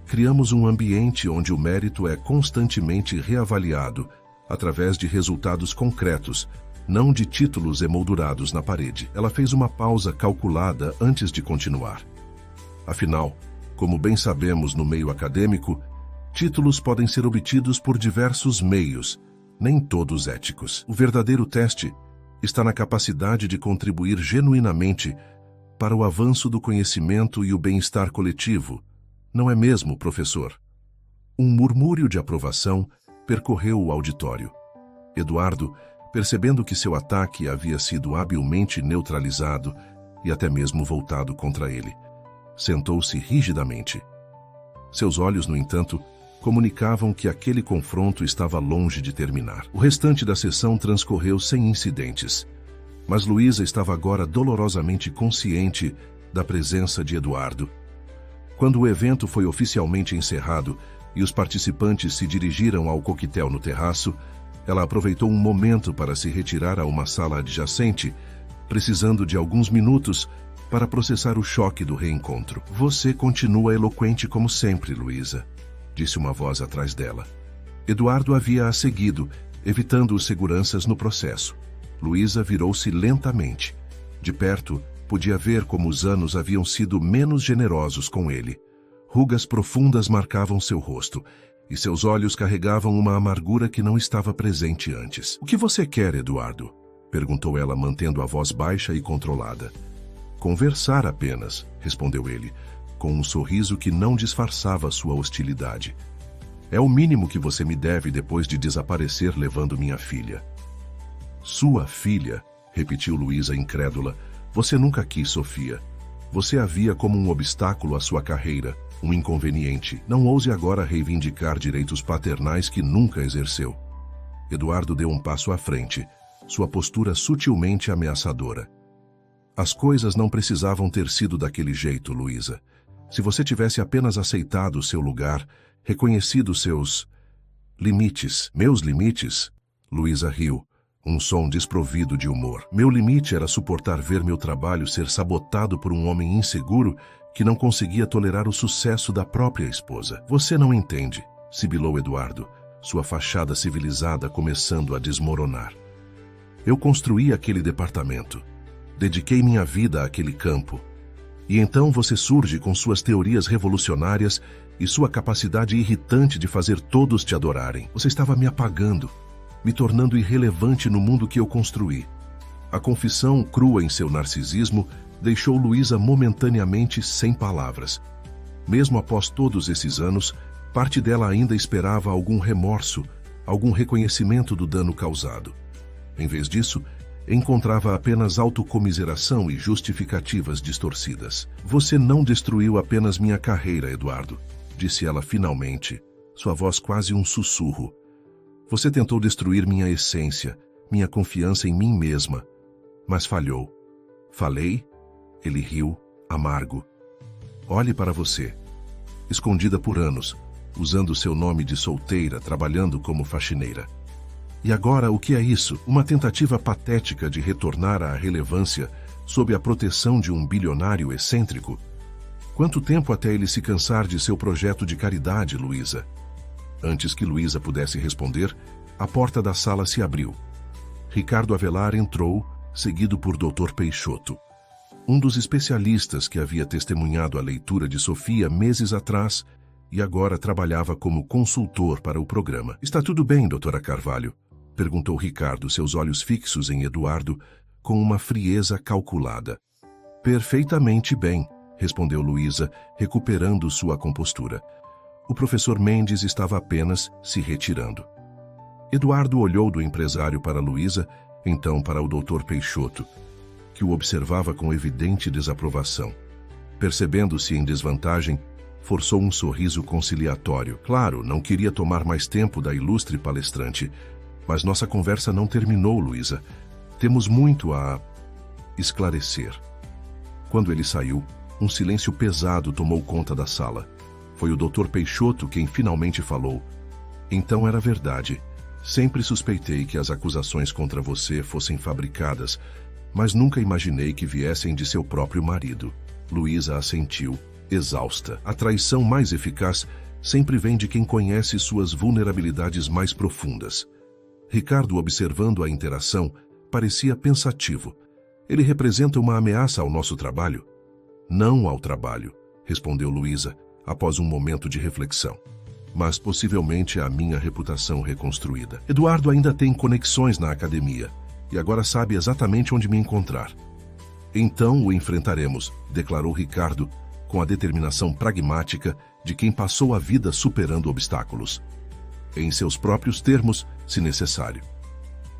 criamos um ambiente onde o mérito é constantemente reavaliado através de resultados concretos, não de títulos emoldurados na parede. Ela fez uma pausa calculada antes de continuar. Afinal, como bem sabemos no meio acadêmico, títulos podem ser obtidos por diversos meios, nem todos éticos. O verdadeiro teste está na capacidade de contribuir genuinamente para o avanço do conhecimento e o bem-estar coletivo, não é mesmo, professor? Um murmúrio de aprovação percorreu o auditório. Eduardo, percebendo que seu ataque havia sido habilmente neutralizado e até mesmo voltado contra ele, sentou-se rigidamente. Seus olhos, no entanto, comunicavam que aquele confronto estava longe de terminar. O restante da sessão transcorreu sem incidentes, mas Luísa estava agora dolorosamente consciente da presença de Eduardo. Quando o evento foi oficialmente encerrado e os participantes se dirigiram ao coquetel no terraço, ela aproveitou um momento para se retirar a uma sala adjacente, precisando de alguns minutos para processar o choque do reencontro. Você continua eloquente como sempre, Luísa, disse uma voz atrás dela. Eduardo havia-a seguido, evitando os seguranças no processo. Luísa virou-se lentamente. De perto, podia ver como os anos haviam sido menos generosos com ele. Rugas profundas marcavam seu rosto, e seus olhos carregavam uma amargura que não estava presente antes. "O que você quer, Eduardo?" perguntou ela, mantendo a voz baixa e controlada. "Conversar apenas", respondeu ele, com um sorriso que não disfarçava sua hostilidade. "É o mínimo que você me deve depois de desaparecer levando minha filha." "Sua filha?", repetiu Luísa incrédula. "Você nunca quis Sofia. Você a via como um obstáculo à sua carreira, um inconveniente. Não ouse agora reivindicar direitos paternais que nunca exerceu." Eduardo deu um passo à frente, sua postura sutilmente ameaçadora. "As coisas não precisavam ter sido daquele jeito, Luísa. Se você tivesse apenas aceitado o seu lugar, reconhecido seus limites." "Meus limites?" Luísa riu, um som desprovido de humor. "Meu limite era suportar ver meu trabalho ser sabotado por um homem inseguro que não conseguia tolerar o sucesso da própria esposa." "Você não entende", sibilou Eduardo, sua fachada civilizada começando a desmoronar. "Eu construí aquele departamento. Dediquei minha vida àquele campo. E então você surge com suas teorias revolucionárias e sua capacidade irritante de fazer todos te adorarem. Você estava me apagando, me tornando irrelevante no mundo que eu construí." A confissão crua em seu narcisismo deixou Luísa momentaneamente sem palavras. Mesmo após todos esses anos, parte dela ainda esperava algum remorso, algum reconhecimento do dano causado. Em vez disso, encontrava apenas autocomiseração e justificativas distorcidas. "Você não destruiu apenas minha carreira, Eduardo", disse ela finalmente, sua voz quase um sussurro. "Você tentou destruir minha essência, minha confiança em mim mesma, mas falhou." "Falei?" Ele riu, amargo. "Olhe para você. Escondida por anos, usando seu nome de solteira, trabalhando como faxineira. E agora, o que é isso? Uma tentativa patética de retornar à relevância sob a proteção de um bilionário excêntrico? Quanto tempo até ele se cansar de seu projeto de caridade, Luísa?" Antes que Luísa pudesse responder, a porta da sala se abriu. Ricardo Avelar entrou, seguido por Dr. Peixoto, um dos especialistas que havia testemunhado a leitura de Sofia meses atrás e agora trabalhava como consultor para o programa. "Está tudo bem, doutora Carvalho?" perguntou Ricardo, seus olhos fixos em Eduardo, com uma frieza calculada. "Perfeitamente bem", respondeu Luísa, recuperando sua compostura. O professor Mendes estava apenas se retirando. Eduardo olhou do empresário para Luísa, então para o Dr. Peixoto, que o observava com evidente desaprovação. Percebendo-se em desvantagem, forçou um sorriso conciliatório. "Claro, não queria tomar mais tempo da ilustre palestrante, mas nossa conversa não terminou, Luísa. Temos muito a esclarecer." Quando ele saiu, um silêncio pesado tomou conta da sala. Foi o Dr. Peixoto quem finalmente falou. "Então era verdade. Sempre suspeitei que as acusações contra você fossem fabricadas, mas nunca imaginei que viessem de seu próprio marido." Luísa assentiu, exausta. A traição mais eficaz sempre vem de quem conhece suas vulnerabilidades mais profundas. Ricardo, observando a interação, parecia pensativo. "Ele representa uma ameaça ao nosso trabalho?" "Não ao trabalho", respondeu Luísa, após um momento de reflexão. mas possivelmente a minha reputação reconstruída. Eduardo ainda tem conexões na academia e agora sabe exatamente onde me encontrar. Então o enfrentaremos, declarou Ricardo, com a determinação pragmática de quem passou a vida superando obstáculos. Em seus próprios termos, se necessário.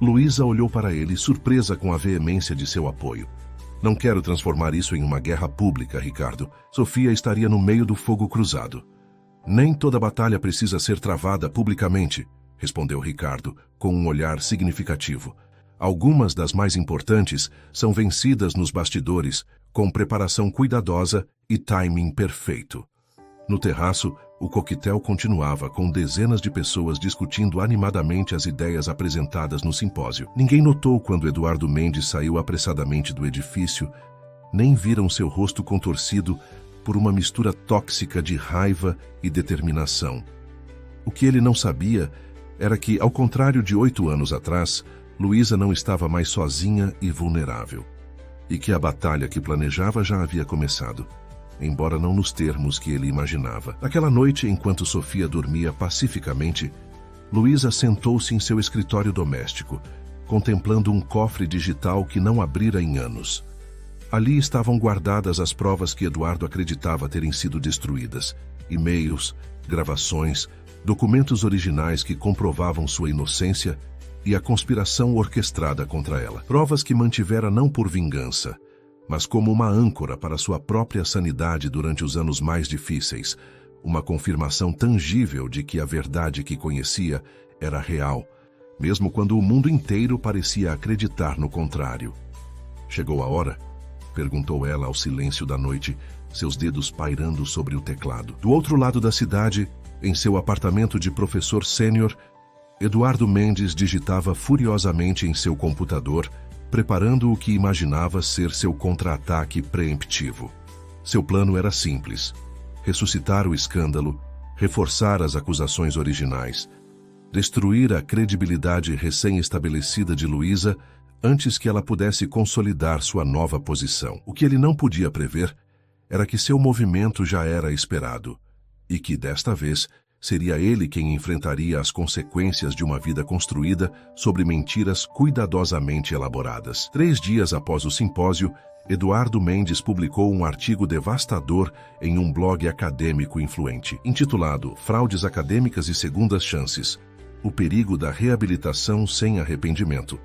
Luísa olhou para ele, surpresa com a veemência de seu apoio. Não quero transformar isso em uma guerra pública, Ricardo. Sofia estaria no meio do fogo cruzado. Nem toda batalha precisa ser travada publicamente, respondeu Ricardo, com um olhar significativo. Algumas das mais importantes são vencidas nos bastidores, com preparação cuidadosa e timing perfeito. No terraço, o coquetel continuava com dezenas de pessoas discutindo animadamente as ideias apresentadas no simpósio. Ninguém notou quando Eduardo Mendes saiu apressadamente do edifício, nem viram seu rosto contorcido por uma mistura tóxica de raiva e determinação. O que ele não sabia era que, ao contrário de 8 anos atrás, Luísa não estava mais sozinha e vulnerável, e que a batalha que planejava já havia começado, embora não nos termos que ele imaginava. Aquela noite, enquanto Sofia dormia pacificamente, Luísa sentou-se em seu escritório doméstico, contemplando um cofre digital que não abrira em anos. Ali estavam guardadas as provas que Eduardo acreditava terem sido destruídas: e-mails, gravações, documentos originais que comprovavam sua inocência e a conspiração orquestrada contra ela. Provas que mantivera não por vingança, mas como uma âncora para sua própria sanidade durante os anos mais difíceis, uma confirmação tangível de que a verdade que conhecia era real, mesmo quando o mundo inteiro parecia acreditar no contrário. Chegou a hora? Perguntou ela ao silêncio da noite, seus dedos pairando sobre o teclado. Do outro lado da cidade, em seu apartamento de professor sênior, Eduardo Mendes digitava furiosamente em seu computador, preparando o que imaginava ser seu contra-ataque preemptivo. Seu plano era simples: ressuscitar o escândalo, reforçar as acusações originais, destruir a credibilidade recém-estabelecida de Luísa antes que ela pudesse consolidar sua nova posição. O que ele não podia prever era que seu movimento já era esperado, e que, desta vez, seria ele quem enfrentaria as consequências de uma vida construída sobre mentiras cuidadosamente elaboradas. 3 dias após o simpósio, Eduardo Mendes publicou um artigo devastador em um blog acadêmico influente, intitulado Fraudes Acadêmicas e Segundas Chances: o perigo da reabilitação sem arrependimento.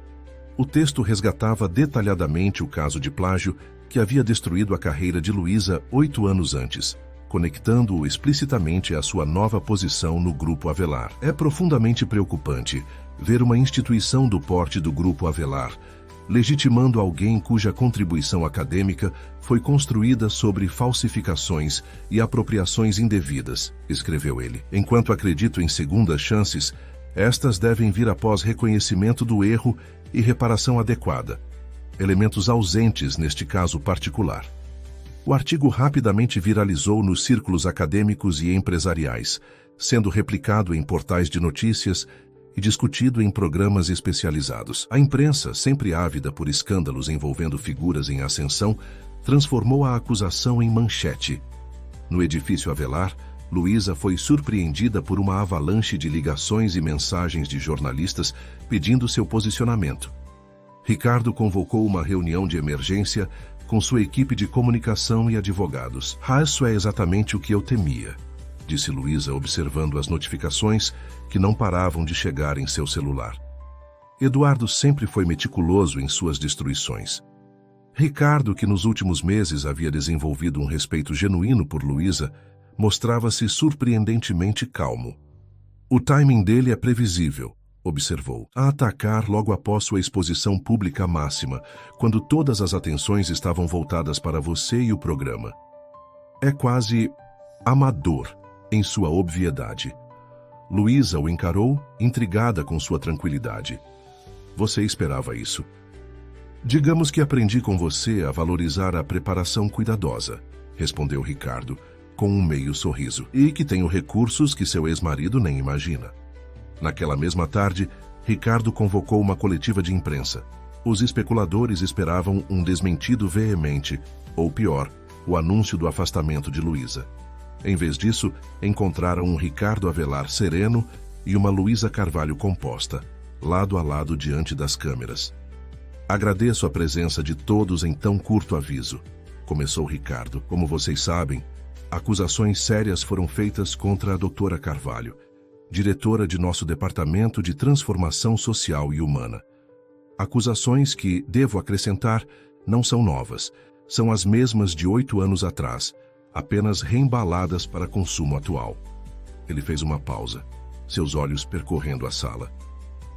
O texto resgatava detalhadamente o caso de plágio que havia destruído a carreira de Luísa 8 anos antes, conectando-o explicitamente à sua nova posição no Grupo Avelar. É profundamente preocupante ver uma instituição do porte do Grupo Avelar legitimando alguém cuja contribuição acadêmica foi construída sobre falsificações e apropriações indevidas, escreveu ele. Enquanto acredito em segundas chances, estas devem vir após reconhecimento do erro e reparação adequada, elementos ausentes neste caso particular. O artigo rapidamente viralizou nos círculos acadêmicos e empresariais, sendo replicado em portais de notícias e discutido em programas especializados. A imprensa, sempre ávida por escândalos envolvendo figuras em ascensão, transformou a acusação em manchete. No edifício Avelar, Luísa foi surpreendida por uma avalanche de ligações e mensagens de jornalistas pedindo seu posicionamento. Ricardo convocou uma reunião de emergência com sua equipe de comunicação e advogados. Isso é exatamente o que eu temia, disse Luísa, observando as notificações que não paravam de chegar em seu celular. Eduardo sempre foi meticuloso em suas destruições. Ricardo, que nos últimos meses havia desenvolvido um respeito genuíno por Luísa, mostrava-se surpreendentemente calmo. O timing dele é previsível, observou, a atacar logo após sua exposição pública máxima, quando todas as atenções estavam voltadas para você e o programa. É quase amador em sua obviedade. Luísa o encarou, intrigada com sua tranquilidade. Você esperava isso? Digamos que aprendi com você a valorizar a preparação cuidadosa, respondeu Ricardo, com um meio sorriso, e que tenho recursos que seu ex-marido nem imagina. Naquela mesma tarde, Ricardo convocou uma coletiva de imprensa. Os especuladores esperavam um desmentido veemente, ou pior, o anúncio do afastamento de Luísa. Em vez disso, encontraram um Ricardo Avelar sereno e uma Luísa Carvalho composta, lado a lado diante das câmeras. Agradeço a presença de todos em tão curto aviso, começou Ricardo. Como vocês sabem, acusações sérias foram feitas contra a doutora Carvalho, diretora de nosso Departamento de Transformação Social e Humana. Acusações que, devo acrescentar, não são novas, são as mesmas de 8 anos atrás, apenas reembaladas para consumo atual. Ele fez uma pausa, seus olhos percorrendo a sala.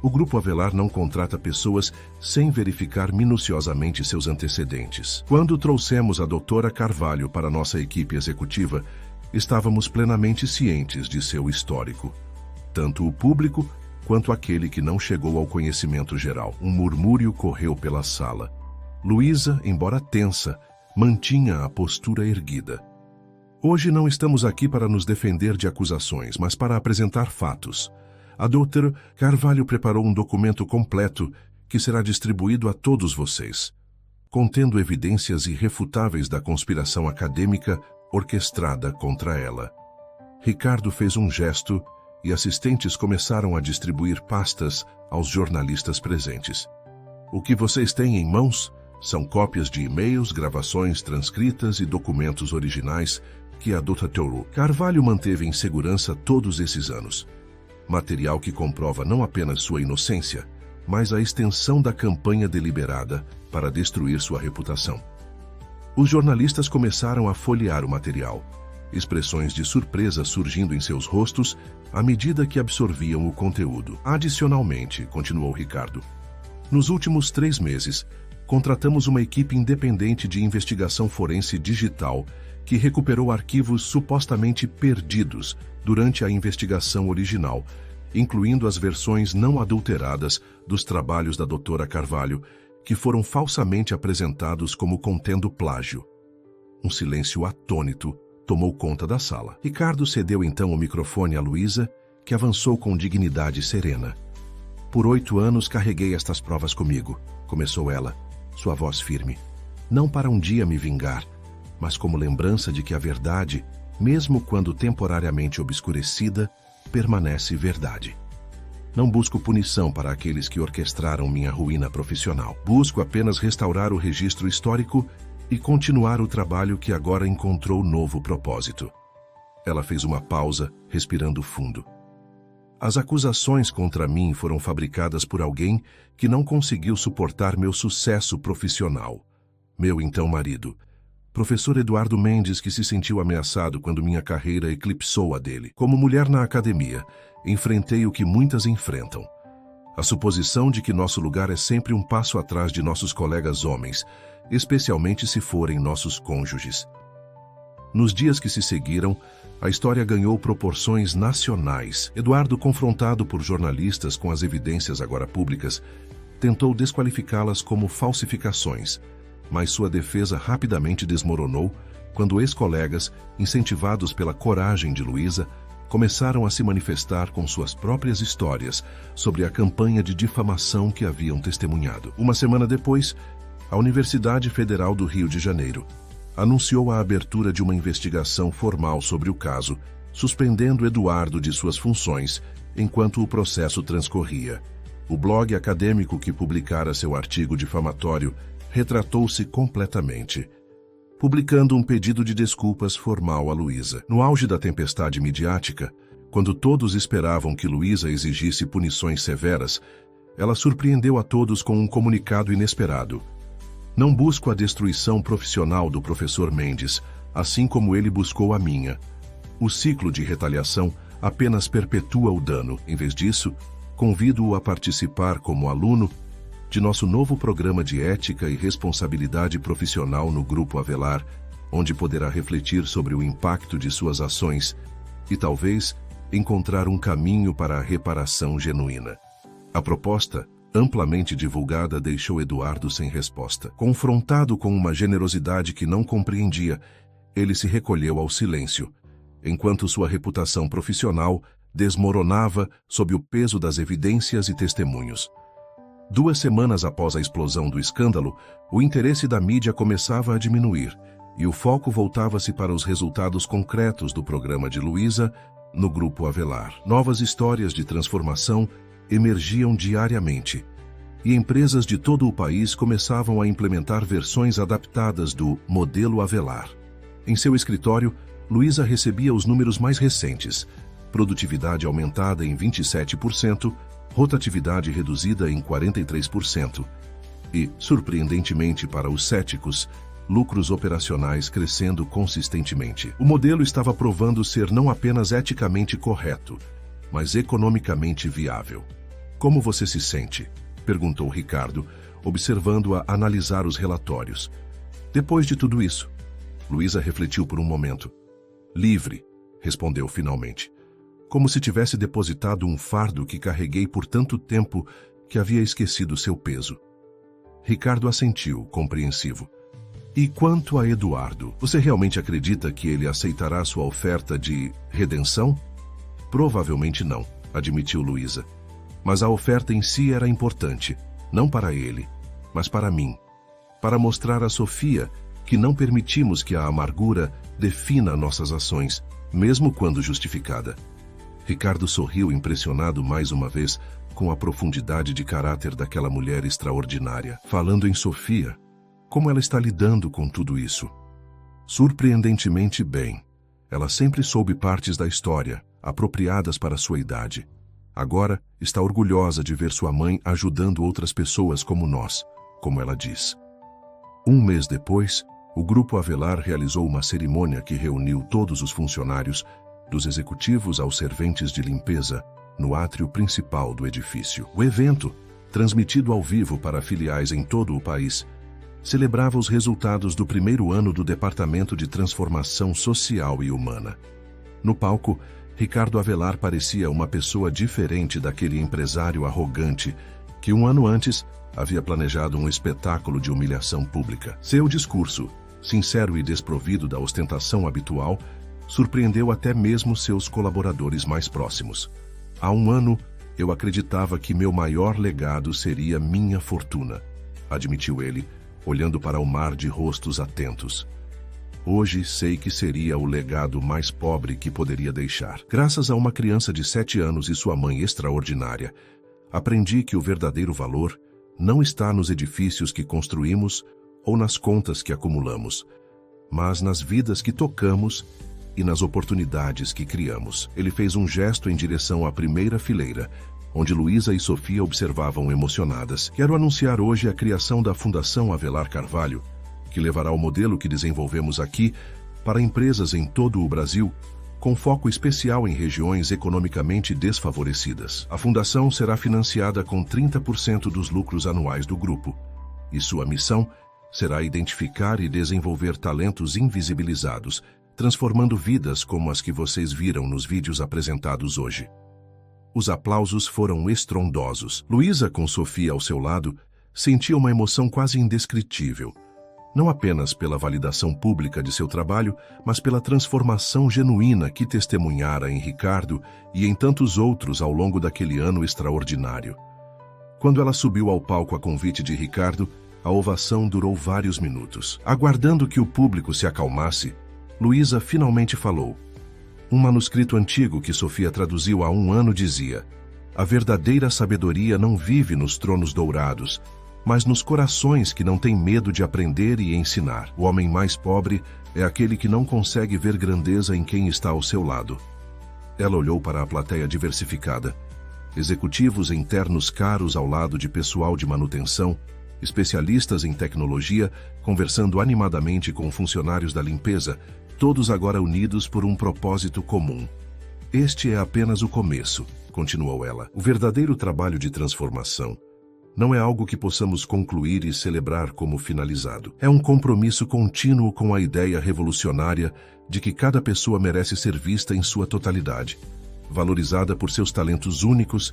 O Grupo Avelar não contrata pessoas sem verificar minuciosamente seus antecedentes. Quando trouxemos a doutora Carvalho para nossa equipe executiva, estávamos plenamente cientes de seu histórico. Tanto o público quanto aquele que não chegou ao conhecimento geral. Um murmúrio correu pela sala. Luísa, embora tensa, mantinha a postura erguida. Hoje não estamos aqui para nos defender de acusações, mas para apresentar fatos. A doutora Carvalho preparou um documento completo que será distribuído a todos vocês, contendo evidências irrefutáveis da conspiração acadêmica orquestrada contra ela. Ricardo fez um gesto e assistentes começaram a distribuir pastas aos jornalistas presentes. O que vocês têm em mãos são cópias de e-mails, gravações transcritas e documentos originais que a doutora Carvalho manteve em segurança todos esses anos. Material que comprova não apenas sua inocência, mas a extensão da campanha deliberada para destruir sua reputação. Os jornalistas começaram a folhear o material, expressões de surpresa surgindo em seus rostos à medida que absorviam o conteúdo. Adicionalmente, continuou Ricardo, nos últimos 3 meses, contratamos uma equipe independente de investigação forense digital que recuperou arquivos supostamente perdidos durante a investigação original, incluindo as versões não adulteradas dos trabalhos da doutora Carvalho, que foram falsamente apresentados como contendo plágio. Um silêncio atônito tomou conta da sala. Ricardo cedeu então o microfone a Luísa, que avançou com dignidade serena. Por 8 anos carreguei estas provas comigo, começou ela, sua voz firme. Não para um dia me vingar, mas como lembrança de que a verdade, mesmo quando temporariamente obscurecida, permanece verdade. Não busco punição para aqueles que orquestraram minha ruína profissional. Busco apenas restaurar o registro histórico e continuar o trabalho que agora encontrou novo propósito. Ela fez uma pausa, respirando fundo. As acusações contra mim foram fabricadas por alguém que não conseguiu suportar meu sucesso profissional. Meu então marido, professor Eduardo Mendes, que se sentiu ameaçado quando minha carreira eclipsou a dele. Como mulher na academia, enfrentei o que muitas enfrentam. A suposição de que nosso lugar é sempre um passo atrás de nossos colegas homens, especialmente se forem nossos cônjuges. Nos dias que se seguiram, a história ganhou proporções nacionais. Eduardo, confrontado por jornalistas com as evidências agora públicas, tentou desqualificá-las como falsificações, mas sua defesa rapidamente desmoronou quando ex-colegas, incentivados pela coragem de Luísa, começaram a se manifestar com suas próprias histórias sobre a campanha de difamação que haviam testemunhado. Uma semana depois, a Universidade Federal do Rio de Janeiro anunciou a abertura de uma investigação formal sobre o caso, suspendendo Eduardo de suas funções enquanto o processo transcorria. O blog acadêmico que publicara seu artigo difamatório retratou-se completamente, publicando um pedido de desculpas formal a Luísa. No auge da tempestade midiática, quando todos esperavam que Luísa exigisse punições severas, ela surpreendeu a todos com um comunicado inesperado. Não busco a destruição profissional do professor Mendes, assim como ele buscou a minha. O ciclo de retaliação apenas perpetua o dano. Em vez disso, convido-o a participar como aluno de nosso novo programa de ética e responsabilidade profissional no Grupo Avelar, onde poderá refletir sobre o impacto de suas ações e, talvez, encontrar um caminho para a reparação genuína. A proposta, amplamente divulgada, deixou Eduardo sem resposta. Confrontado com uma generosidade que não compreendia, ele se recolheu ao silêncio, enquanto sua reputação profissional desmoronava sob o peso das evidências e testemunhos. 2 semanas após a explosão do escândalo, o interesse da mídia começava a diminuir, e o foco voltava-se para os resultados concretos do programa de Luísa no Grupo Avelar. Novas histórias de transformação emergiam diariamente, e empresas de todo o país começavam a implementar versões adaptadas do modelo Avelar. Em seu escritório, Luísa recebia os números mais recentes: produtividade aumentada em 27%, rotatividade reduzida em 43% e, surpreendentemente para os céticos, lucros operacionais crescendo consistentemente. O modelo estava provando ser não apenas eticamente correto, mas economicamente viável. Como você se sente? Perguntou Ricardo, observando-a analisar os relatórios. Depois de tudo isso, Luísa refletiu por um momento. Livre, respondeu finalmente, como se tivesse depositado um fardo que carreguei por tanto tempo que havia esquecido seu peso. Ricardo assentiu, compreensivo. E quanto a Eduardo, você realmente acredita que ele aceitará sua oferta de redenção? Provavelmente não, admitiu Luísa. Mas a oferta em si era importante, não para ele, mas para mim. Para mostrar a Sofia que não permitimos que a amargura defina nossas ações, mesmo quando justificada. Ricardo sorriu impressionado mais uma vez com a profundidade de caráter daquela mulher extraordinária. Falando em Sofia, como ela está lidando com tudo isso? Surpreendentemente bem. Ela sempre soube partes da história, apropriadas para sua idade. Agora está orgulhosa de ver sua mãe ajudando outras pessoas como nós, como ela diz. Um mês depois, o Grupo Avelar realizou uma cerimônia que reuniu todos os funcionários, dos executivos aos serventes de limpeza, no átrio principal do edifício. O evento, transmitido ao vivo para filiais em todo o país, celebrava os resultados do primeiro ano do Departamento de Transformação Social e Humana. No palco, Ricardo Avelar parecia uma pessoa diferente daquele empresário arrogante que um ano antes havia planejado um espetáculo de humilhação pública. Seu discurso, sincero e desprovido da ostentação habitual, surpreendeu até mesmo seus colaboradores mais próximos. Há um ano, eu acreditava que meu maior legado seria minha fortuna, admitiu ele, olhando para o mar de rostos atentos. Hoje sei que seria o legado mais pobre que poderia deixar. Graças a uma criança de 7 anos e sua mãe extraordinária, aprendi que o verdadeiro valor não está nos edifícios que construímos ou nas contas que acumulamos, mas nas vidas que tocamos e nas oportunidades que criamos. Ele fez um gesto em direção à primeira fileira, onde Luísa e Sofia observavam emocionadas. Quero anunciar hoje a criação da Fundação Avelar Carvalho, que levará o modelo que desenvolvemos aqui para empresas em todo o Brasil, com foco especial em regiões economicamente desfavorecidas. A fundação será financiada com 30% dos lucros anuais do grupo, e sua missão será identificar e desenvolver talentos invisibilizados, transformando vidas como as que vocês viram nos vídeos apresentados hoje. Os aplausos foram estrondosos. Luísa, com Sofia ao seu lado, sentia uma emoção quase indescritível, não apenas pela validação pública de seu trabalho, mas pela transformação genuína que testemunhara em Ricardo e em tantos outros ao longo daquele ano extraordinário. Quando ela subiu ao palco a convite de Ricardo, a ovação durou vários minutos. Aguardando que o público se acalmasse, Luísa finalmente falou. Um manuscrito antigo que Sofia traduziu há um ano dizia: a verdadeira sabedoria não vive nos tronos dourados, mas nos corações que não têm medo de aprender e ensinar. O homem mais pobre é aquele que não consegue ver grandeza em quem está ao seu lado. Ela olhou para a plateia diversificada. Executivos internos caros ao lado de pessoal de manutenção, especialistas em tecnologia, conversando animadamente com funcionários da limpeza, todos agora unidos por um propósito comum. Este é apenas o começo, continuou ela. O verdadeiro trabalho de transformação não é algo que possamos concluir e celebrar como finalizado. É um compromisso contínuo com a ideia revolucionária de que cada pessoa merece ser vista em sua totalidade, valorizada por seus talentos únicos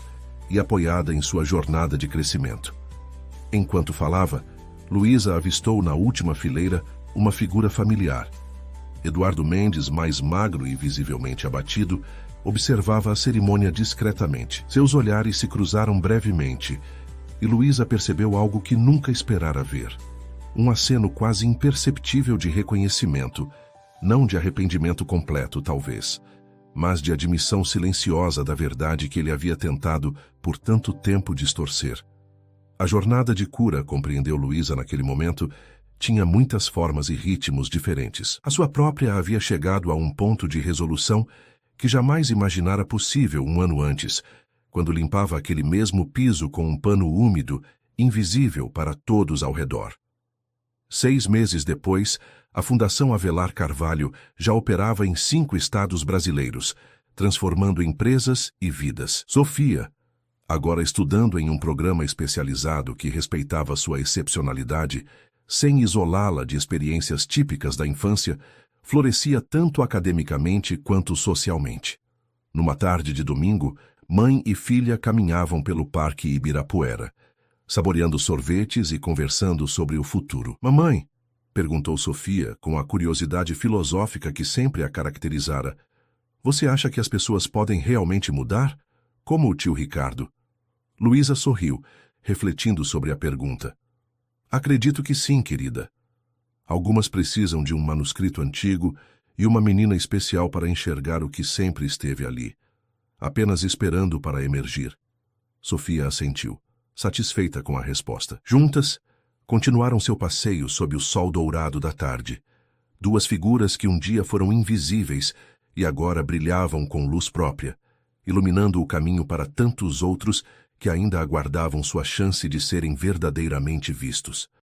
e apoiada em sua jornada de crescimento. Enquanto falava, Luísa avistou na última fileira uma figura familiar. Eduardo Mendes, mais magro e visivelmente abatido, observava a cerimônia discretamente. Seus olhares se cruzaram brevemente, e Luísa percebeu algo que nunca esperara ver. Um aceno quase imperceptível de reconhecimento, não de arrependimento completo, talvez, mas de admissão silenciosa da verdade que ele havia tentado por tanto tempo distorcer. A jornada de cura, compreendeu Luísa naquele momento, tinha muitas formas e ritmos diferentes. A sua própria havia chegado a um ponto de resolução que jamais imaginara possível um ano antes, quando limpava aquele mesmo piso com um pano úmido, invisível para todos ao redor. 6 meses depois, a Fundação Avelar Carvalho já operava em 5 estados brasileiros, transformando empresas e vidas. Sofia, agora estudando em um programa especializado que respeitava sua excepcionalidade, sem isolá-la de experiências típicas da infância, florescia tanto academicamente quanto socialmente. Numa tarde de domingo, mãe e filha caminhavam pelo Parque Ibirapuera, saboreando sorvetes e conversando sobre o futuro. "Mamãe", perguntou Sofia, com a curiosidade filosófica que sempre a caracterizara, "você acha que as pessoas podem realmente mudar? Como o tio Ricardo?" Luísa sorriu, refletindo sobre a pergunta. "Acredito que sim, querida. Algumas precisam de um manuscrito antigo e uma menina especial para enxergar o que sempre esteve ali, apenas esperando para emergir." Sofia assentiu, satisfeita com a resposta. Juntas, continuaram seu passeio sob o sol dourado da tarde. 2 figuras que um dia foram invisíveis e agora brilhavam com luz própria, iluminando o caminho para tantos outros que ainda aguardavam sua chance de serem verdadeiramente vistos.